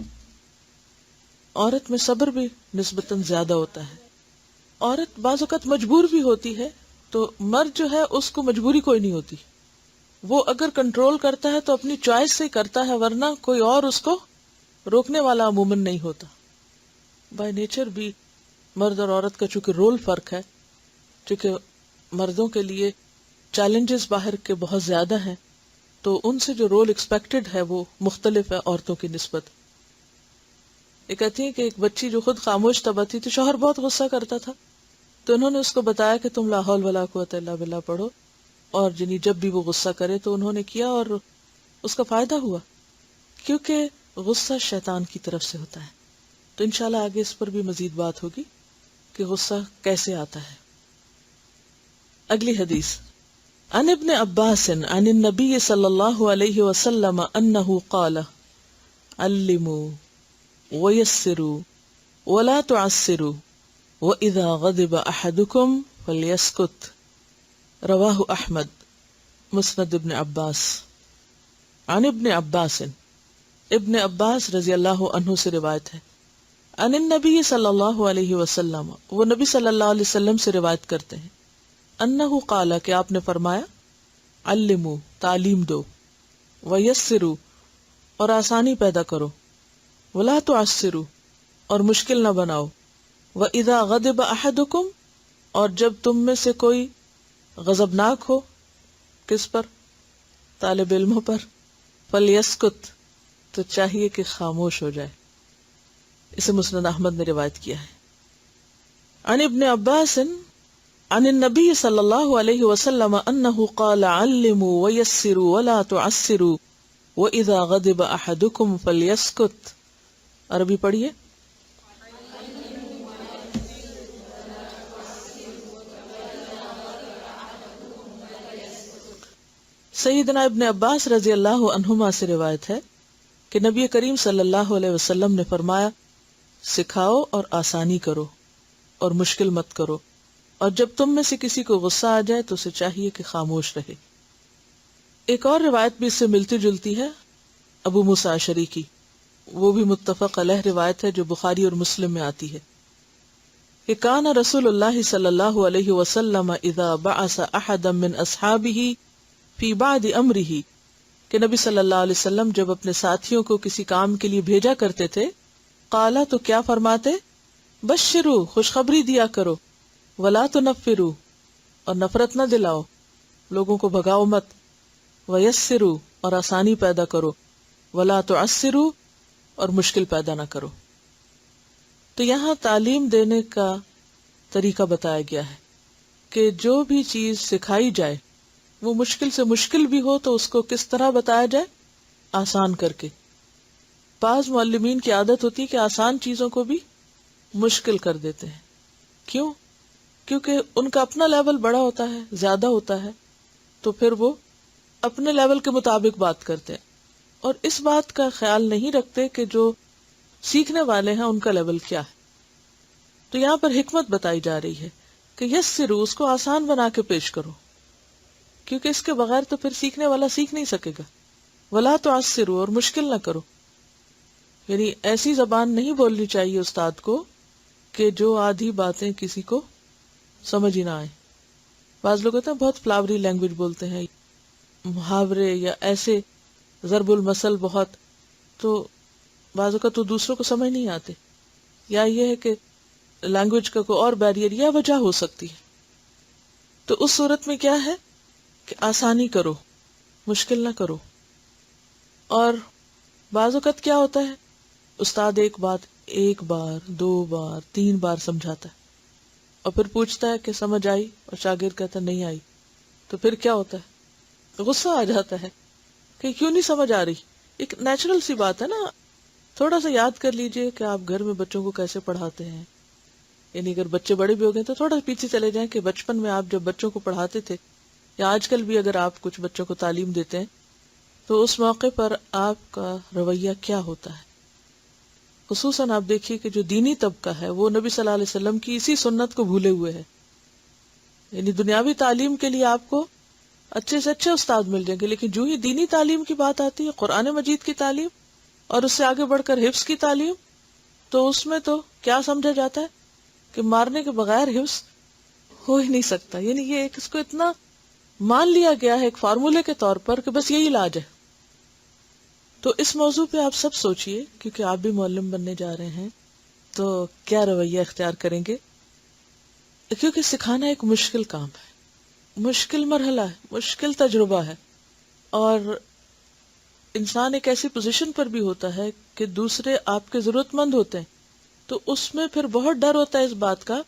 عورت میں صبر بھی نسبتاً زیادہ ہوتا ہے. عورت بعض اوقات مجبور بھی ہوتی ہے، تو مرد جو ہے اس کو مجبوری کوئی نہیں ہوتی. وہ اگر کنٹرول کرتا ہے تو اپنی چوائس سے کرتا ہے، ورنہ کوئی اور اس کو روکنے والا عموماً نہیں ہوتا. بائی نیچر بھی مرد اور عورت کا چونکہ رول فرق ہے، چونکہ مردوں کے لیے چیلنجز باہر کے بہت زیادہ ہیں، تو ان سے جو رول ایکسپیکٹڈ ہے وہ مختلف ہے عورتوں کی نسبت. یہ کہتی ہیں کہ ایک بچی جو خود خاموش طبع تھی، شوہر بہت غصہ کرتا تھا، تو انہوں نے اس کو بتایا کہ تم لا حول ولا قوت الا باللہ پڑھو، اور جب بھی وہ غصہ کرے تو انہوں نے کیا اور اس کا فائدہ ہوا، کیونکہ غصہ شیطان کی طرف سے ہوتا ہے. تو انشاءاللہ آگے اس پر بھی مزید بات ہوگی کہ غصہ کیسے آتا ہے. اگلی حدیث عن ابن عباس عن النبی صلی اللہ علیہ وسلم انہ قال علموا ویسروا ولا تعسروا وإذا غضب أحدكم فليسكت. رواہ احمد. مسند ابن عباس. عن ابن عباس، ابن عباس رضی اللہ عنہ سے روایت ہے. عن النبی صلی اللہ علیہ وسلم، وہ نبی صلی اللہ علیہ وسلم سے روایت کرتے ہیں. انہ قال، کہ آپ نے فرمایا، علموا، تعلیم دو، ویسروا، اور آسانی پیدا کرو، ولا تعسروا، اور مشکل نہ بناؤ، وَإِذَا غَضِبَ أَحَدُكُمْ، اور جب تم میں سے کوئی غضبناک ہو، کس پر؟ طالب علموں پر، فَلْيَسْكُتْ، تو چاہیے کہ خاموش ہو جائے. اسے مسند احمد نے روایت کیا ہے. عن ابن عباس عن النبی صلی اللہ علیہ وسلم انہ قال علموا ویسروا ولا تعسروا وَإِذَا غَضِبَ أَحَدُكُمْ فَلْيَسْكُتْ. عربی پڑھیے. سیدنا ابن عباس رضی اللہ عنہما سے روایت ہے کہ نبی کریم صلی اللہ علیہ وسلم نے فرمایا، سکھاؤ اور آسانی کرو اور مشکل مت کرو، اور جب تم میں سے کسی کو غصہ آ جائے تو اسے چاہیے کہ خاموش رہے. ایک اور روایت بھی اس سے ملتی جلتی ہے، ابو موسیٰ اشعری کی، وہ بھی متفق علیہ روایت ہے جو بخاری اور مسلم میں آتی ہے کہ کان رسول اللہ صلی اللہ علیہ وسلم اذا بعث احدا من اصحابہ فی بعد امرہ، کہ نبی صلی اللہ علیہ وسلم جب اپنے ساتھیوں کو کسی کام کے لیے بھیجا کرتے تھے، قالا، تو کیا فرماتے، بشروا، خوشخبری دیا کرو، ولا تنفروا، اور نفرت نہ دلاؤ، لوگوں کو بھگاؤ مت، ویسروا، اور آسانی پیدا کرو، ولا تعسروا، اور مشکل پیدا نہ کرو. تو یہاں تعلیم دینے کا طریقہ بتایا گیا ہے کہ جو بھی چیز سکھائی جائے وہ مشکل سے مشکل بھی ہو تو اس کو کس طرح بتایا جائے، آسان کر کے. بعض معلمین کی عادت ہوتی ہے کہ آسان چیزوں کو بھی مشکل کر دیتے ہیں. کیوں؟ کیونکہ ان کا اپنا لیول بڑا ہوتا ہے، زیادہ ہوتا ہے، تو پھر وہ اپنے لیول کے مطابق بات کرتے ہیں اور اس بات کا خیال نہیں رکھتے کہ جو سیکھنے والے ہیں ان کا لیول کیا ہے. تو یہاں پر حکمت بتائی جا رہی ہے کہ یسروا، اس کو آسان بنا کے پیش کرو، کیونکہ اس کے بغیر تو پھر سیکھنے والا سیکھ نہیں سکے گا. ولا تعسروا، اور مشکل نہ کرو، یعنی ایسی زبان نہیں بولنی چاہیے استاد کو کہ جو آدھی باتیں کسی کو سمجھ ہی نہ آئے. بعض لوگ ہوتے ہیں بہت فلاوری لینگویج بولتے ہیں، محاورے یا ایسے ضرب المثل بہت، تو بعض اوقات تو دوسروں کو سمجھ نہیں آتے، یا یہ ہے کہ لینگویج کا کوئی اور بیریئر یا وجہ ہو سکتی ہے. تو اس صورت میں کیا ہے کہ آسانی کرو، مشکل نہ کرو. اور بعض اوقات کیا ہوتا ہے، استاد ایک بات ایک بار، 2 بار، 3 بار سمجھاتا ہے اور پھر پوچھتا ہے کہ سمجھ آئی، اور شاگرد کہتا ہے نہیں آئی. تو پھر کیا ہوتا ہے، غصہ آ جاتا ہے کہ کیوں نہیں سمجھ آ رہی. ایک نیچرل سی بات ہے نا. تھوڑا سا یاد کر لیجئے کہ آپ گھر میں بچوں کو کیسے پڑھاتے ہیں، یعنی اگر بچے بڑے بھی ہو گئے تو تھوڑا پیچھے چلے جائیں کہ بچپن میں آپ جب بچوں کو پڑھاتے تھے یا آج کل بھی اگر آپ کچھ بچوں کو تعلیم دیتے ہیں تو اس موقع پر آپ کا رویہ کیا ہوتا ہے. خصوصاً آپ دیکھیے کہ جو دینی طبقہ ہے وہ نبی صلی اللہ علیہ وسلم کی اسی سنت کو بھولے ہوئے ہے. یعنی دنیاوی تعلیم کے لیے آپ کو اچھے سے اچھے استاد مل جائیں گے، لیکن جو ہی دینی تعلیم کی بات آتی ہے، قرآن مجید کی تعلیم اور اس سے آگے بڑھ کر حفظ کی تعلیم، تو اس میں تو کیا سمجھا جاتا ہے کہ مارنے کے بغیر حفظ ہو ہی نہیں سکتا. یعنی یہ ایک اس کو اتنا مان لیا گیا ہے ایک فارمولے کے طور پر کہ بس یہی علاج ہے. تو اس موضوع پہ آپ سب سوچئے، کیونکہ آپ بھی معلم بننے جا رہے ہیں تو کیا رویہ اختیار کریں گے، کیونکہ سکھانا ایک مشکل کام ہے، مشکل مرحلہ ہے، مشکل تجربہ ہے، اور انسان ایک ایسی پوزیشن پر بھی ہوتا ہے کہ دوسرے آپ کے ضرورت مند ہوتے ہیں، تو اس میں پھر بہت ڈر ہوتا ہے اس بات کا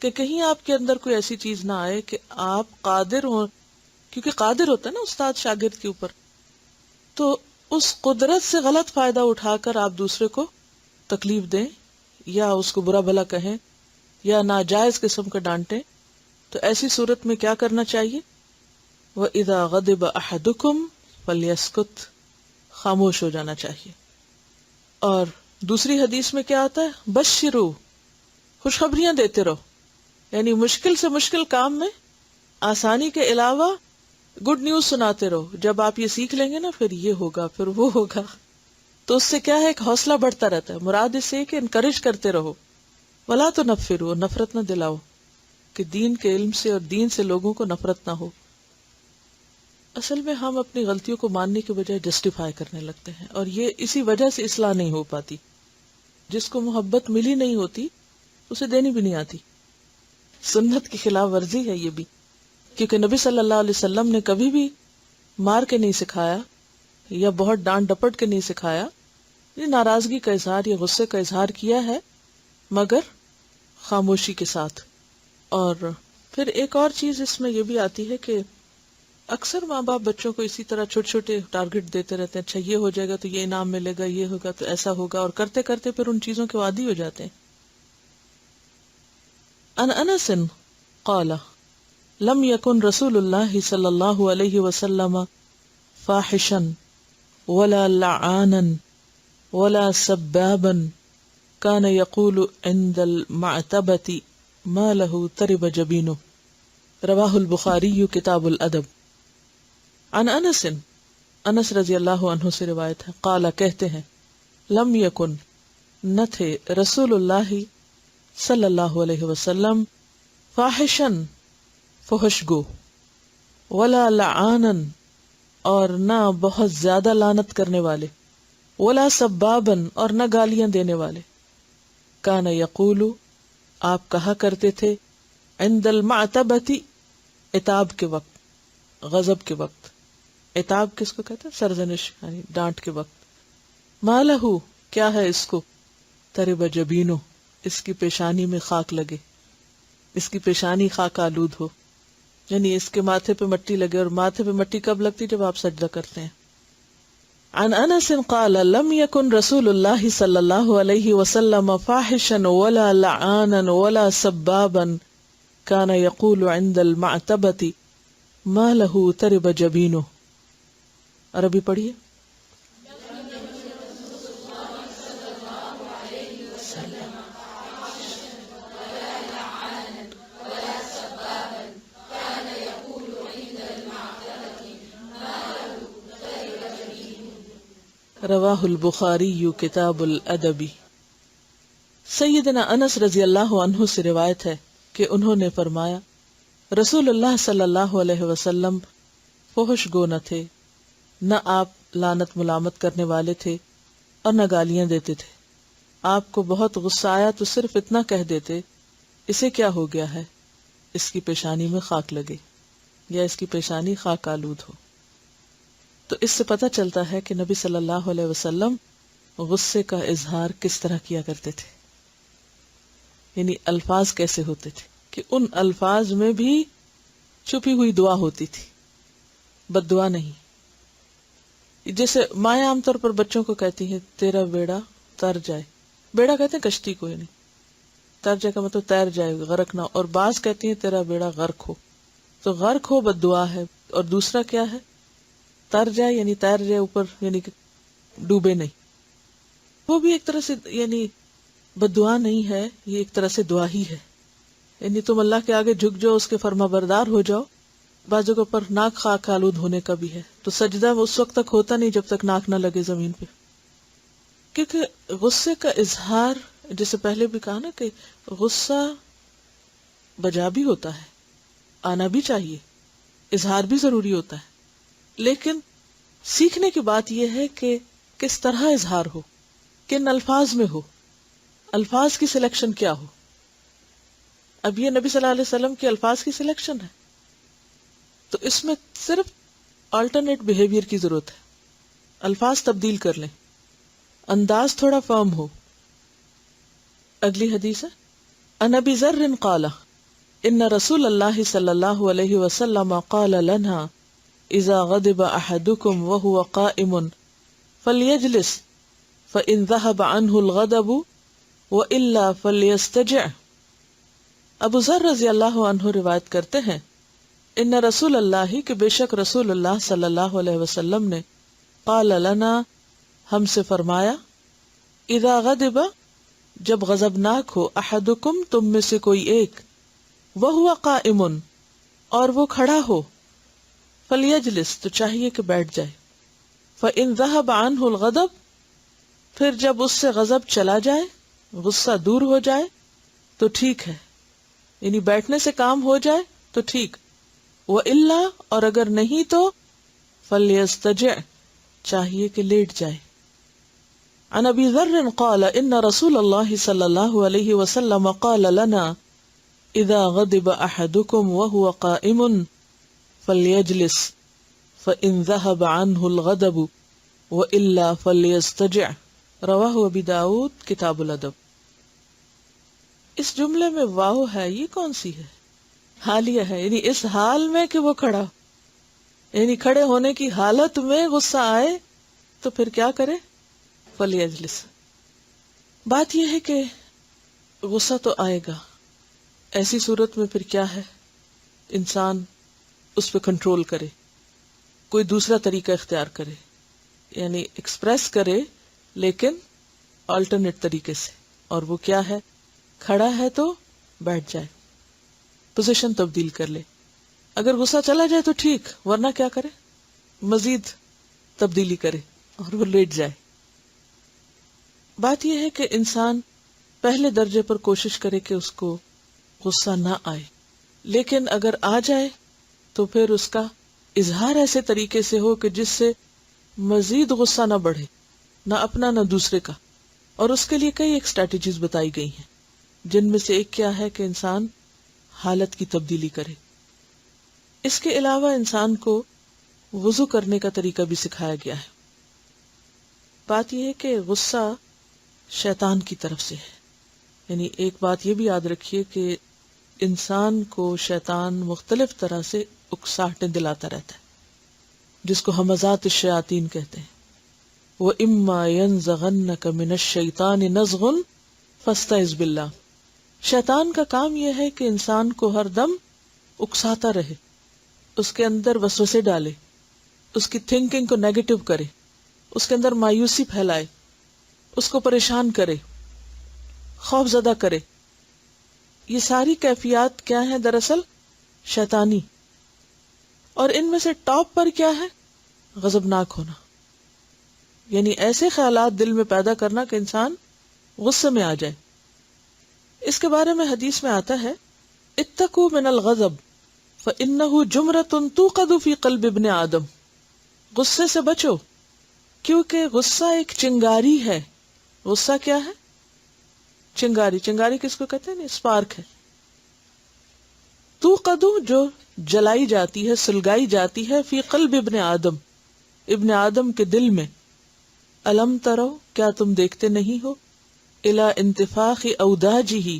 کہ کہیں آپ کے اندر کوئی ایسی چیز نہ آئے کہ آپ قادر ہوں، کیونکہ قادر ہوتا ہے نا استاد شاگرد کے اوپر، تو اس قدرت سے غلط فائدہ اٹھا کر آپ دوسرے کو تکلیف دیں یا اس کو برا بھلا کہیں یا ناجائز قسم کا ڈانٹیں. تو ایسی صورت میں کیا کرنا چاہیے؟ وَإِذَا غَضِبَ أَحَدُكُمْ فَلْيَسْكُتْ، خاموش ہو جانا چاہیے. اور دوسری حدیث میں کیا آتا ہے؟ بشرو، خوشخبریاں دیتے رہو. یعنی مشکل سے مشکل کام میں آسانی کے علاوہ گڈ نیوز سناتے رہو. جب آپ یہ سیکھ لیں گے نا پھر یہ ہوگا پھر وہ ہوگا، تو اس سے کیا ہے ایک حوصلہ بڑھتا رہتا ہے. مراد اس سے کہ انکریج کرتے رہو. ولا تو نفرو، نفرت نہ دلاؤ، کہ دین کے علم سے اور دین سے لوگوں کو نفرت نہ ہو. اصل میں ہم اپنی غلطیوں کو ماننے کے بجائے جسٹیفائی کرنے لگتے ہیں، اور یہ اسی وجہ سے اصلاح نہیں ہو پاتی. جس کو محبت ملی نہیں ہوتی اسے دینی بھی نہیں آتی. سنت کی خلاف ورزی ہے یہ بھی، کیونکہ نبی صلی اللہ علیہ وسلم نے کبھی بھی مار کے نہیں سکھایا یا بہت ڈانٹ ڈپٹ کے نہیں سکھایا. یہ ناراضگی کا اظہار یا غصے کا اظہار کیا ہے، مگر خاموشی کے ساتھ. اور پھر ایک اور چیز اس میں یہ بھی آتی ہے کہ اکثر ماں باپ بچوں کو اسی طرح چھوٹے چھوٹے ٹارگٹ دیتے رہتے ہیں. اچھا یہ ہو جائے گا تو یہ انعام ملے گا، یہ ہوگا تو ایسا ہوگا، اور کرتے کرتے پھر ان چیزوں کے عادی ہو جاتے ہیں. عن انس قال لم يكن رسول الله صلی اللہ علیہ وسلم فاحشا ولا لعانا ولا سبابا كان يقول عند المعتبة ما له ترب جبينه. رواہ البخاری کتاب الادب. عن انس، انس رضی اللہ عنہ سے روایت ہے، قال کہتے ہیں، لم یکن نہ تھے رسول اللہ صلی اللہ علیہ وسلم فاحشن فحش گو، ولا لعانن اور نہ بہت زیادہ لعنت کرنے والے، ولا سبابن اور نہ گالیاں دینے والے. کان یقول، آپ کہا کرتے تھے، عند المعتبۃ، عتاب کے وقت، غضب کے وقت. عتاب کس کو کہتے ہیں؟ سرزنش، یعنی ڈانٹ کے وقت. ما لہو، کیا ہے اس کو؟ ترب جبینو، اس کی پیشانی میں خاک لگے، اس کی پیشانی خاک آلود ہو، یعنی اس کے ماتھے پہ مٹی لگے. اور ماتھے پہ مٹی کب لگتی؟ جب آپ سجدہ کرتے ہیں. عن انس قال لم يكن رسول الله صلی اللہ علیہ وسلم فاحشا ولا لعانا ولا سبابا كان يقول عند المعتبة ما له ترب جبينه. عربی پڑھیے. رواہ البخاری کتاب الادب. سیدنا انس رضی اللہ عنہ سے روایت ہے کہ انہوں نے فرمایا، رسول اللہ صلی اللہ علیہ وسلم فحش گو نہ تھے، نہ آپ لعنت ملامت کرنے والے تھے اور نہ گالیاں دیتے تھے. آپ کو بہت غصہ آیا تو صرف اتنا کہہ دیتے، اسے کیا ہو گیا ہے؟ اس کی پیشانی میں خاک لگے، یا اس کی پیشانی خاک آلود ہو. تو اس سے پتہ چلتا ہے کہ نبی صلی اللہ علیہ وسلم غصے کا اظہار کس طرح کیا کرتے تھے، یعنی الفاظ کیسے ہوتے تھے کہ ان الفاظ میں بھی چھپی ہوئی دعا ہوتی تھی، بد دعا نہیں. جیسے مائیں عام طور پر بچوں کو کہتی ہیں تیرا بیڑا تر جائے. بیڑا کہتے ہیں کشتی کو، یعنی ترجع کا مطلب تیر جائے، غرق نہ، اور بعض کہتی ہیں تیرا بیڑا غرق ہو، تو غرق ہو بد دعا ہے. اور دوسرا کیا ہے؟ تر جائے یعنی تیر جائے اوپر، یعنی کہ ڈوبے نہیں. وہ بھی ایک طرح سے یعنی بد دعا نہیں ہے، یہ ایک طرح سے دعا ہی ہے. یعنی تم اللہ کے آگے جھک جاؤ، اس کے فرما بردار ہو جاؤ. بعضوں کے اوپر ناک خاک آلود ہونے کا بھی ہے، تو سجدہ اس وقت تک ہوتا نہیں جب تک ناک نہ لگے زمین پہ. کیونکہ غصے کا اظہار، جیسے پہلے بھی کہا نا کہ غصہ بجا بھی ہوتا ہے، آنا بھی چاہیے، اظہار بھی ضروری ہوتا ہے، لیکن سیکھنے کی بات یہ ہے کہ کس طرح اظہار ہو، کن الفاظ میں ہو، الفاظ کی سلیکشن کیا ہو. اب یہ نبی صلی اللہ علیہ وسلم کے الفاظ کی سلیکشن ہے، تو اس میں صرف آلٹرنیٹ بیہیویئر کی ضرورت ہے. الفاظ تبدیل کر لیں، انداز تھوڑا فرم ہو. اگلی حدیث ہے عن ابی ذر قال ان رسول اللہ صلی اللہ علیہ وسلم قال لنا اذا غضب احدكم وهو قائم فليجلس فان ذهب عنه الغضب والا فليستجع. ابو ذر رضی اللہ عنہ روایت کرتے ہیں ان رسول اللہ کہ بے شک رسول اللہ صلی اللہ علیہ وسلم نے قال لنا ہم سے فرمایا اذا غضب جب غضبناک ہو احدکم تم میں سے کوئی ایک وہو قائم اور وہ کھڑا ہو فلیجلس تو چاہیے کہ بیٹھ جائے فإن ذهب عنہ الغضب پھر جب اس سے غضب چلا جائے غصہ دور ہو جائے تو ٹھیک ہے، یعنی بیٹھنے سے کام ہو جائے تو ٹھیک. وإلا اور اگر نہیں تو فلیستجع چاہیے کہ لیٹ جائے. عن ابی ذر قال ان رسول اللہ صلی اللہ علیہ وسلم قال لنا اذا غضب احدكم وهو قائم فليجلس فإن ذهب عنه الغضب وإلا فليستجع. رواہ ابی داؤد کتاب الادب. اس جملے میں واو ہے، یہ کون سی ہے؟ حالیہ ہے، یعنی اس حال میں کہ وہ کھڑا، یعنی کھڑے ہونے کی حالت میں غصہ آئے تو پھر کیا کرے؟ فلیجلس. بات یہ ہے کہ غصہ تو آئے گا، ایسی صورت میں پھر کیا ہے؟ انسان اس پہ کنٹرول کرے، کوئی دوسرا طریقہ اختیار کرے، یعنی ایکسپریس کرے لیکن آلٹرنیٹ طریقے سے. اور وہ کیا ہے؟ کھڑا ہے تو بیٹھ جائے، پوزیشن تبدیل کر لے. اگر غصہ چلا جائے تو ٹھیک، ورنہ کیا کرے؟ مزید تبدیلی کرے اور وہ لیٹ جائے. بات یہ ہے کہ انسان پہلے درجے پر کوشش کرے کہ اس کو غصہ نہ آئے، لیکن اگر آ جائے تو پھر اس کا اظہار ایسے طریقے سے ہو کہ جس سے مزید غصہ نہ بڑھے، نہ اپنا نہ دوسرے کا. اور اس کے لیے کئی ایک اسٹریٹجیز بتائی گئی ہیں، جن میں سے ایک کیا ہے کہ انسان حالت کی تبدیلی کرے. اس کے علاوہ انسان کو وضو کرنے کا طریقہ بھی سکھایا گیا ہے. بات یہ ہے کہ غصہ شیطان کی طرف سے ہے، یعنی ایک بات یہ بھی یاد رکھیے کہ انسان کو شیطان مختلف طرح سے اکساہٹیں دلاتا رہتا ہے، جس کو ہمزات الشیاطین کہتے ہیں. وَإِمَّا يَنزَغَنَّكَ مِنَ الشَّيْطَانِ نَزْغٌ فَاسْتَعِذْ بِاللَّهِ. شیطان کا کام یہ ہے کہ انسان کو ہر دم اکساتا رہے، اس کے اندر وسوسے ڈالے، اس کی تھنکنگ کو نیگیٹو کرے، اس کے اندر مایوسی پھیلائے، اس کو پریشان کرے، خوف زدہ کرے. یہ ساری کیفیات کیا ہیں؟ دراصل شیطانی. اور ان میں سے ٹاپ پر کیا ہے؟ غضبناک ہونا، یعنی ایسے خیالات دل میں پیدا کرنا کہ انسان غصے میں آ جائے. اس کے بارے میں حدیث میں آتا ہے اتقوا من الغضب فإنه جمرۃ توقد فی قلب ابن آدم. غصے سے بچو کیونکہ غصہ ایک چنگاری ہے. غصہ کیا ہے؟ چنگاری. چنگاری کس کو کہتے ہیں؟ اسپارک ہے. توقد جو جلائی جاتی ہے، سلگائی جاتی ہے، فی قلب ابن آدم، ابن آدم کے دل میں. الم ترو کیا تم دیکھتے نہیں ہو؟ الی انتفاخ اوداجہ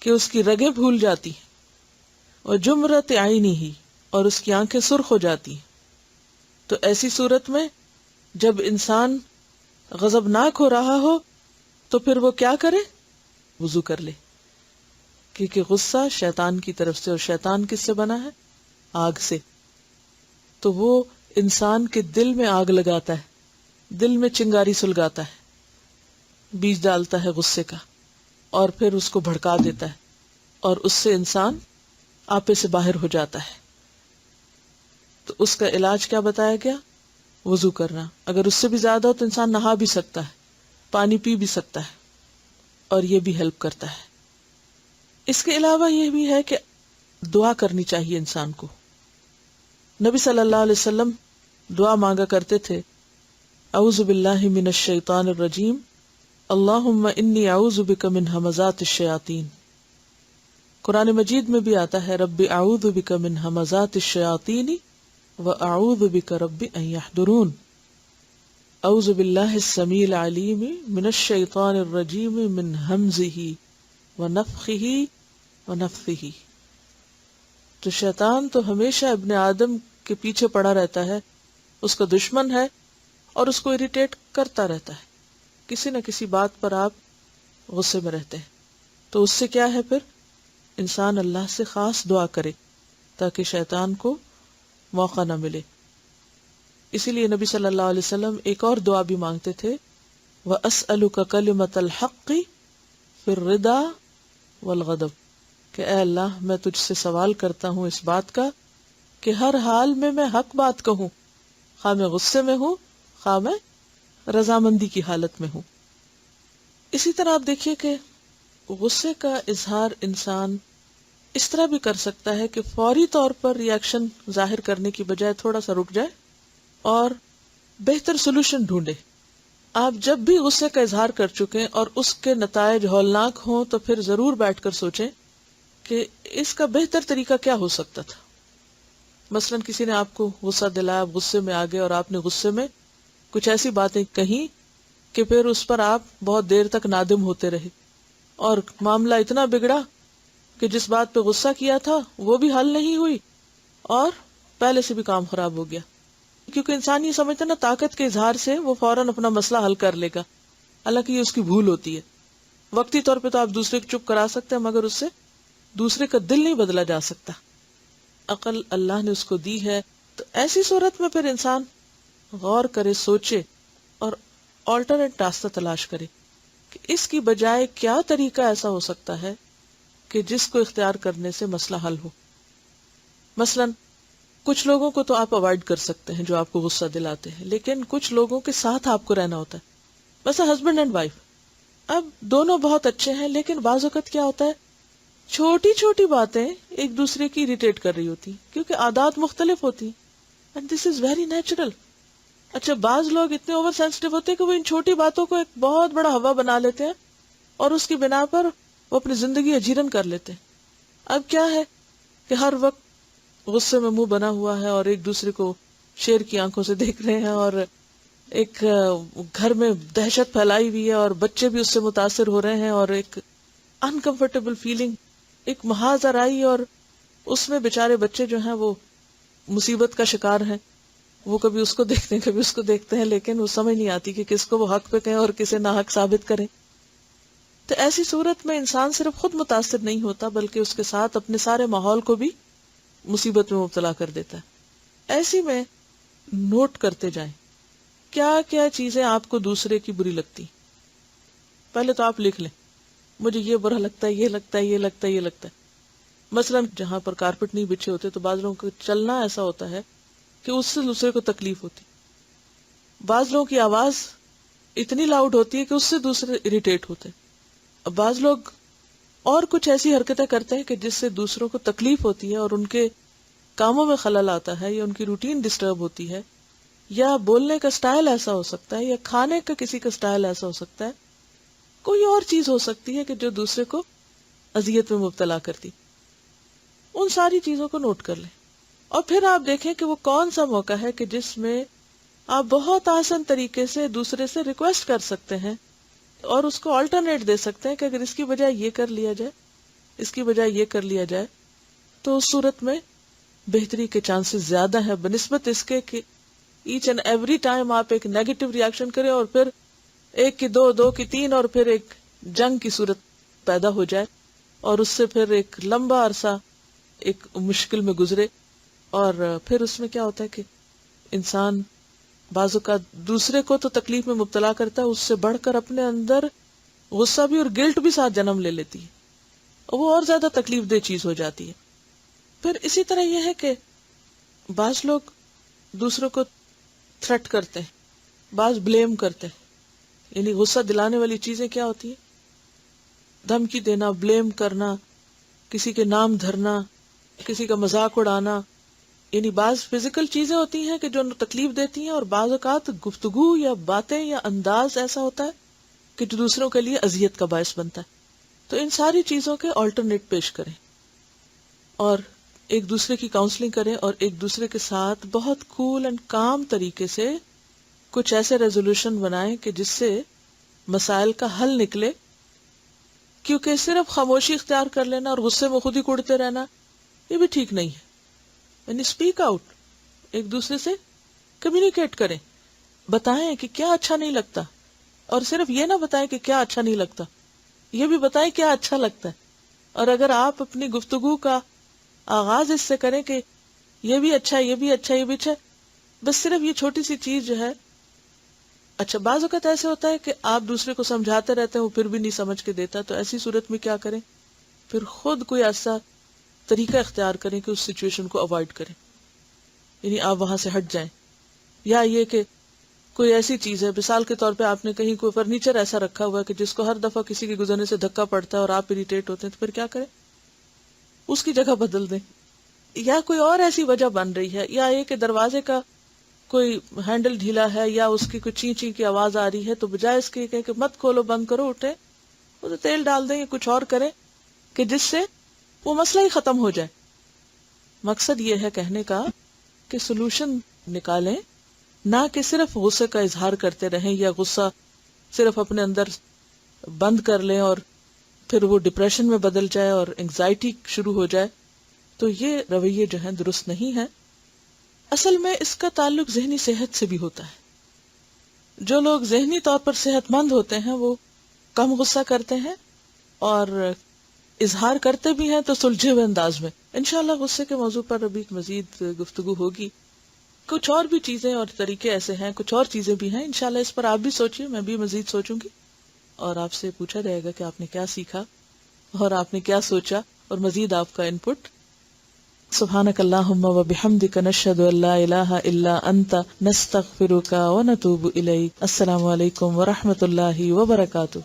کہ اس کی رگیں بھول جاتی ہیں، اور جمرت عینہ اور اس کی آنکھیں سرخ ہو جاتی ہیں. تو ایسی صورت میں جب انسان غضبناک ہو رہا ہو تو پھر وہ کیا کرے؟ وضو کر لے. کیونکہ غصہ شیطان کی طرف سے، اور شیطان کس سے بنا ہے؟ آگ سے. تو وہ انسان کے دل میں آگ لگاتا ہے، دل میں چنگاری سلگاتا ہے، بیج ڈالتا ہے غصے کا، اور پھر اس کو بھڑکا دیتا ہے، اور اس سے انسان آپے سے باہر ہو جاتا ہے. تو اس کا علاج کیا بتایا گیا؟ وضو کرنا. اگر اس سے بھی زیادہ ہو تو انسان نہا بھی سکتا ہے، پانی پی بھی سکتا ہے، اور یہ بھی ہیلپ کرتا ہے. اس کے علاوہ یہ بھی ہے کہ دعا کرنی چاہیے انسان کو. نبی صلی اللہ علیہ وسلم دعا مانگا کرتے تھے، اعوذ باللہ من الشیطان الرجیم، اللہم انی اعوذ بک من ہمزات الشیاطین. قرآن مجید میں بھی آتا ہے، رب اعوذ بک من ہمزات الشیاطین واعوذ بک رب ان یحضرون. اعوذ باللہ السمیع العلیم من الشیطان الرجیم من ہمزہ ونفخہ ونفثہ. تو شیطان تو ہمیشہ ابن آدم کے پیچھے پڑا رہتا ہے، اس کا دشمن ہے، اور اس کو اریٹیٹ کرتا رہتا ہے. کسی نہ کسی بات پر آپ غصے میں رہتے ہیں. تو اس سے کیا ہے؟ پھر انسان اللہ سے خاص دعا کرے تاکہ شیطان کو موقع نہ ملے. اسی لیے نبی صلی اللہ علیہ وسلم ایک اور دعا بھی مانگتے تھے، وَأَسْأَلُكَ كَلِمَةَ الْحَقِّ فِي الرِّضَا وَالْغَضَبِ، کہ اے اللہ میں تجھ سے سوال کرتا ہوں اس بات کا کہ ہر حال میں حق بات کہوں، خواہ میں غصے میں ہوں، خواہ میں رضامندی کی حالت میں ہوں. اسی طرح آپ دیکھیے کہ غصے کا اظہار انسان اس طرح بھی کر سکتا ہے کہ فوری طور پر ری ایکشن ظاہر کرنے کی بجائے تھوڑا سا رک جائے اور بہتر سولوشن ڈھونڈے. آپ جب بھی غصے کا اظہار کر چکیں اور اس کے نتائج ہولناک ہوں تو پھر ضرور بیٹھ کر سوچیں کہ اس کا بہتر طریقہ کیا ہو سکتا تھا. مثلا کسی نے آپ کو غصہ دلایا، آپ غصے میں آ گئے اور آپ نے غصے میں کچھ ایسی باتیں کہیں کہ پھر اس پر آپ بہت دیر تک نادم ہوتے رہے، اور معاملہ اتنا بگڑا کہ جس بات پہ غصہ کیا تھا وہ بھی حل نہیں ہوئی، اور پہلے سے بھی کام خراب ہو گیا. کیونکہ انسان یہ سمجھتا ہے نا طاقت کے اظہار سے وہ فوراً اپنا مسئلہ حل کر لے گا، حالانکہ یہ اس کی بھول ہوتی ہے. وقتی طور پہ تو آپ دوسرے کو چپ کرا سکتے ہیں، مگر اس سے دوسرے کا دل نہیں بدلا جا سکتا. عقل اللہ نے اس کو دی ہے، تو ایسی صورت میں پھر انسان غور کرے، سوچے، اور آلٹرنیٹ راستہ تلاش کرے کہ اس کی بجائے کیا طریقہ ایسا ہو سکتا ہے کہ جس کو اختیار کرنے سے مسئلہ حل ہو. مثلا کچھ لوگوں کو تو آپ اوائڈ کر سکتے ہیں جو آپ کو غصہ دلاتے ہیں، لیکن کچھ لوگوں کے ساتھ آپ کو رہنا ہوتا ہے. مثلا ہسبینڈ اینڈ وائف، اب دونوں بہت اچھے ہیں، لیکن بعض اوقات کیا ہوتا ہے چھوٹی چھوٹی باتیں ایک دوسرے کی اریٹیٹ کر رہی ہوتی کیونکہ عادات مختلف ہوتی ہیں. And this is very natural. اچھا بعض لوگ اتنے اوور سینسٹیو ہوتے ہیں کہ وہ ان چھوٹی باتوں کو ایک بہت بڑا ہوا بنا لیتے ہیں اور اس کی بنا پر وہ اپنی زندگی اجیرن کر لیتے ہیں. اب کیا ہے کہ ہر وقت غصے میں منہ بنا ہوا ہے اور ایک دوسرے کو شیر کی آنکھوں سے دیکھ رہے ہیں، اور ایک گھر میں دہشت پھیلائی ہوئی ہے اور بچے بھی اس سے متاثر ہو رہے ہیں، اور ایک انکمفرٹیبل فیلنگ، ایک محاذ آرائی، اور اس میں بیچارے بچے جو ہیں وہ مصیبت کا شکار ہیں. وہ کبھی اس کو دیکھتے ہیں، کبھی اس کو دیکھتے ہیں، لیکن وہ سمجھ نہیں آتی کہ کس کو وہ حق پہ کہیں اور کسے ناحق ثابت کریں. تو ایسی صورت میں انسان صرف خود متاثر نہیں ہوتا بلکہ اس کے ساتھ اپنے سارے ماحول کو بھی مصیبت میں مبتلا کر دیتا ہے. ایسی میں نوٹ کرتے جائیں کیا کیا چیزیں آپ کو دوسرے کی بری لگتی. پہلے تو آپ لکھ لیں، مجھے یہ برا لگتا ہے، یہ لگتا ہے، یہ لگتا ہے، یہ لگتا ہے. مثلا جہاں پر کارپٹ نہیں بچھے ہوتے تو بعض لوگوں کو چلنا ایسا ہوتا ہے کہ اس سے دوسرے کو تکلیف ہوتی. بعض لوگوں کی آواز اتنی لاؤڈ ہوتی ہے کہ اس سے دوسرے اریٹیٹ ہوتے. اب بعض لوگ اور کچھ ایسی حرکتیں کرتے ہیں کہ جس سے دوسروں کو تکلیف ہوتی ہے اور ان کے کاموں میں خلل آتا ہے، یا ان کی روٹین ڈسٹرب ہوتی ہے، یا بولنے کا سٹائل ایسا ہو سکتا ہے، یا کھانے کا کسی کا سٹائل ایسا ہو سکتا ہے، کوئی اور چیز ہو سکتی ہے کہ جو دوسرے کو اذیت میں مبتلا کرتی. ان ساری چیزوں کو نوٹ کر لیں اور پھر آپ دیکھیں کہ وہ کون سا موقع ہے کہ جس میں آپ بہت آسان طریقے سے دوسرے سے ریکویسٹ کر سکتے ہیں اور اس کو آلٹرنیٹ دے سکتے ہیں کہ اگر اس کی بجائے یہ کر لیا جائے، اس کی بجائے یہ کر لیا جائے، تو اس صورت میں بہتری کے چانسز زیادہ ہے بنسبت اس کے کہ ایچ اینڈ ایوری ٹائم آپ ایک نیگیٹو ریاکشن کریں اور پھر ایک کی دو، دو کی تین، اور پھر ایک جنگ کی صورت پیدا ہو جائے. اور اس سے پھر ایک لمبا عرصہ ایک مشکل میں گزرے، اور پھر اس میں کیا ہوتا ہے کہ انسان بعض اوقات دوسرے کو تو تکلیف میں مبتلا کرتا ہے، اس سے بڑھ کر اپنے اندر غصہ بھی اور گلٹ بھی ساتھ جنم لے لیتی ہے، اور وہ اور زیادہ تکلیف دہ چیز ہو جاتی ہے۔ پھر اسی طرح یہ ہے کہ بعض لوگ دوسروں کو تھریٹ کرتے ہیں، بعض بلیم کرتے ہیں، یعنی غصہ دلانے والی چیزیں کیا ہوتی ہیں؟ دھمکی دینا، بلیم کرنا، کسی کے نام دھرنا، کسی کا مذاق اڑانا، یعنی بعض فزیکل چیزیں ہوتی ہیں کہ جو تکلیف دیتی ہیں، اور بعض اوقات گفتگو یا باتیں یا انداز ایسا ہوتا ہے کہ جو دوسروں کے لیے اذیت کا باعث بنتا ہے۔ تو ان ساری چیزوں کے آلٹرنیٹ پیش کریں، اور ایک دوسرے کی کاؤنسلنگ کریں، اور ایک دوسرے کے ساتھ بہت کول اینڈ کام طریقے سے کچھ ایسے ریزولوشن بنائیں کہ جس سے مسائل کا حل نکلے، کیونکہ صرف خاموشی اختیار کر لینا اور غصے میں خود ہی کڑتے رہنا یہ بھی ٹھیک نہیں ہے۔ یعنی اسپیک آؤٹ، ایک دوسرے سے کمیونیکیٹ کریں، بتائیں کہ کیا اچھا نہیں لگتا، اور صرف یہ نہ بتائیں کہ کیا اچھا نہیں لگتا، یہ بھی بتائیں کیا اچھا لگتا ہے۔ اور اگر آپ اپنی گفتگو کا آغاز اس سے کریں کہ یہ بھی اچھا ہے، یہ بھی اچھا ہے، یہ بھی اچھا ہے، بس صرف یہ چھوٹی سی چیز جو ہے۔ اچھا بعض اوقات ایسے ہوتا ہے کہ آپ دوسرے کو سمجھاتے رہتے ہیں، وہ پھر بھی نہیں سمجھ کے دیتا، تو ایسی صورت میں کیا کریں؟ پھر خود کوئی ایسا طریقہ اختیار کریں کہ اس سچویشن کو اوائڈ کریں، یعنی آپ وہاں سے ہٹ جائیں۔ یا یہ کہ کوئی ایسی چیز ہے، مثال کے طور پہ آپ نے کہیں کوئی فرنیچر ایسا رکھا ہوا ہے کہ جس کو ہر دفعہ کسی کے گزرنے سے دھکا پڑتا ہے اور آپ اریٹیٹ ہوتے ہیں، تو پھر کیا کریں؟ اس کی جگہ بدل دیں۔ یا کوئی اور ایسی وجہ بن رہی ہے، یا یہ کہ دروازے کا کوئی ہینڈل ڈھیلا ہے، یا اس کی کوئی چیں چیں کی آواز آ رہی ہے، تو بجائے اس کے کہ مت کھولو، بند کرو، اٹھے وہ تو تیل ڈال دیں یا کچھ اور کریں کہ جس سے وہ مسئلہ ہی ختم ہو جائے۔ مقصد یہ ہے کہنے کا کہ سولوشن نکالیں، نہ کہ صرف غصے کا اظہار کرتے رہیں، یا غصہ صرف اپنے اندر بند کر لیں اور پھر وہ ڈپریشن میں بدل جائے اور انگزائٹی شروع ہو جائے۔ تو یہ رویے جو ہیں درست نہیں ہیں۔ اصل میں اس کا تعلق ذہنی صحت سے بھی ہوتا ہے۔ جو لوگ ذہنی طور پر صحت مند ہوتے ہیں وہ کم غصہ کرتے ہیں، اور اظہار کرتے بھی ہیں تو سلجھے ہوئے انداز میں۔ انشاءاللہ غصے کے موضوع پر ابھی مزید گفتگو ہوگی۔ کچھ اور بھی چیزیں اور طریقے ایسے ہیں، کچھ اور چیزیں بھی ہیں، انشاءاللہ اس پر آپ بھی سوچیے، میں بھی مزید سوچوں گی، اور آپ سے پوچھا جائے گا کہ آپ نے کیا سیکھا اور آپ نے کیا سوچا، اور مزید آپ کا انپٹ۔ سبحانک اللہم و بحمدک، نشہد ان لا الہ الا انت، نستغفرک و نتوب الیک۔ السلام علیکم و رحمۃ اللہ وبرکاتہ۔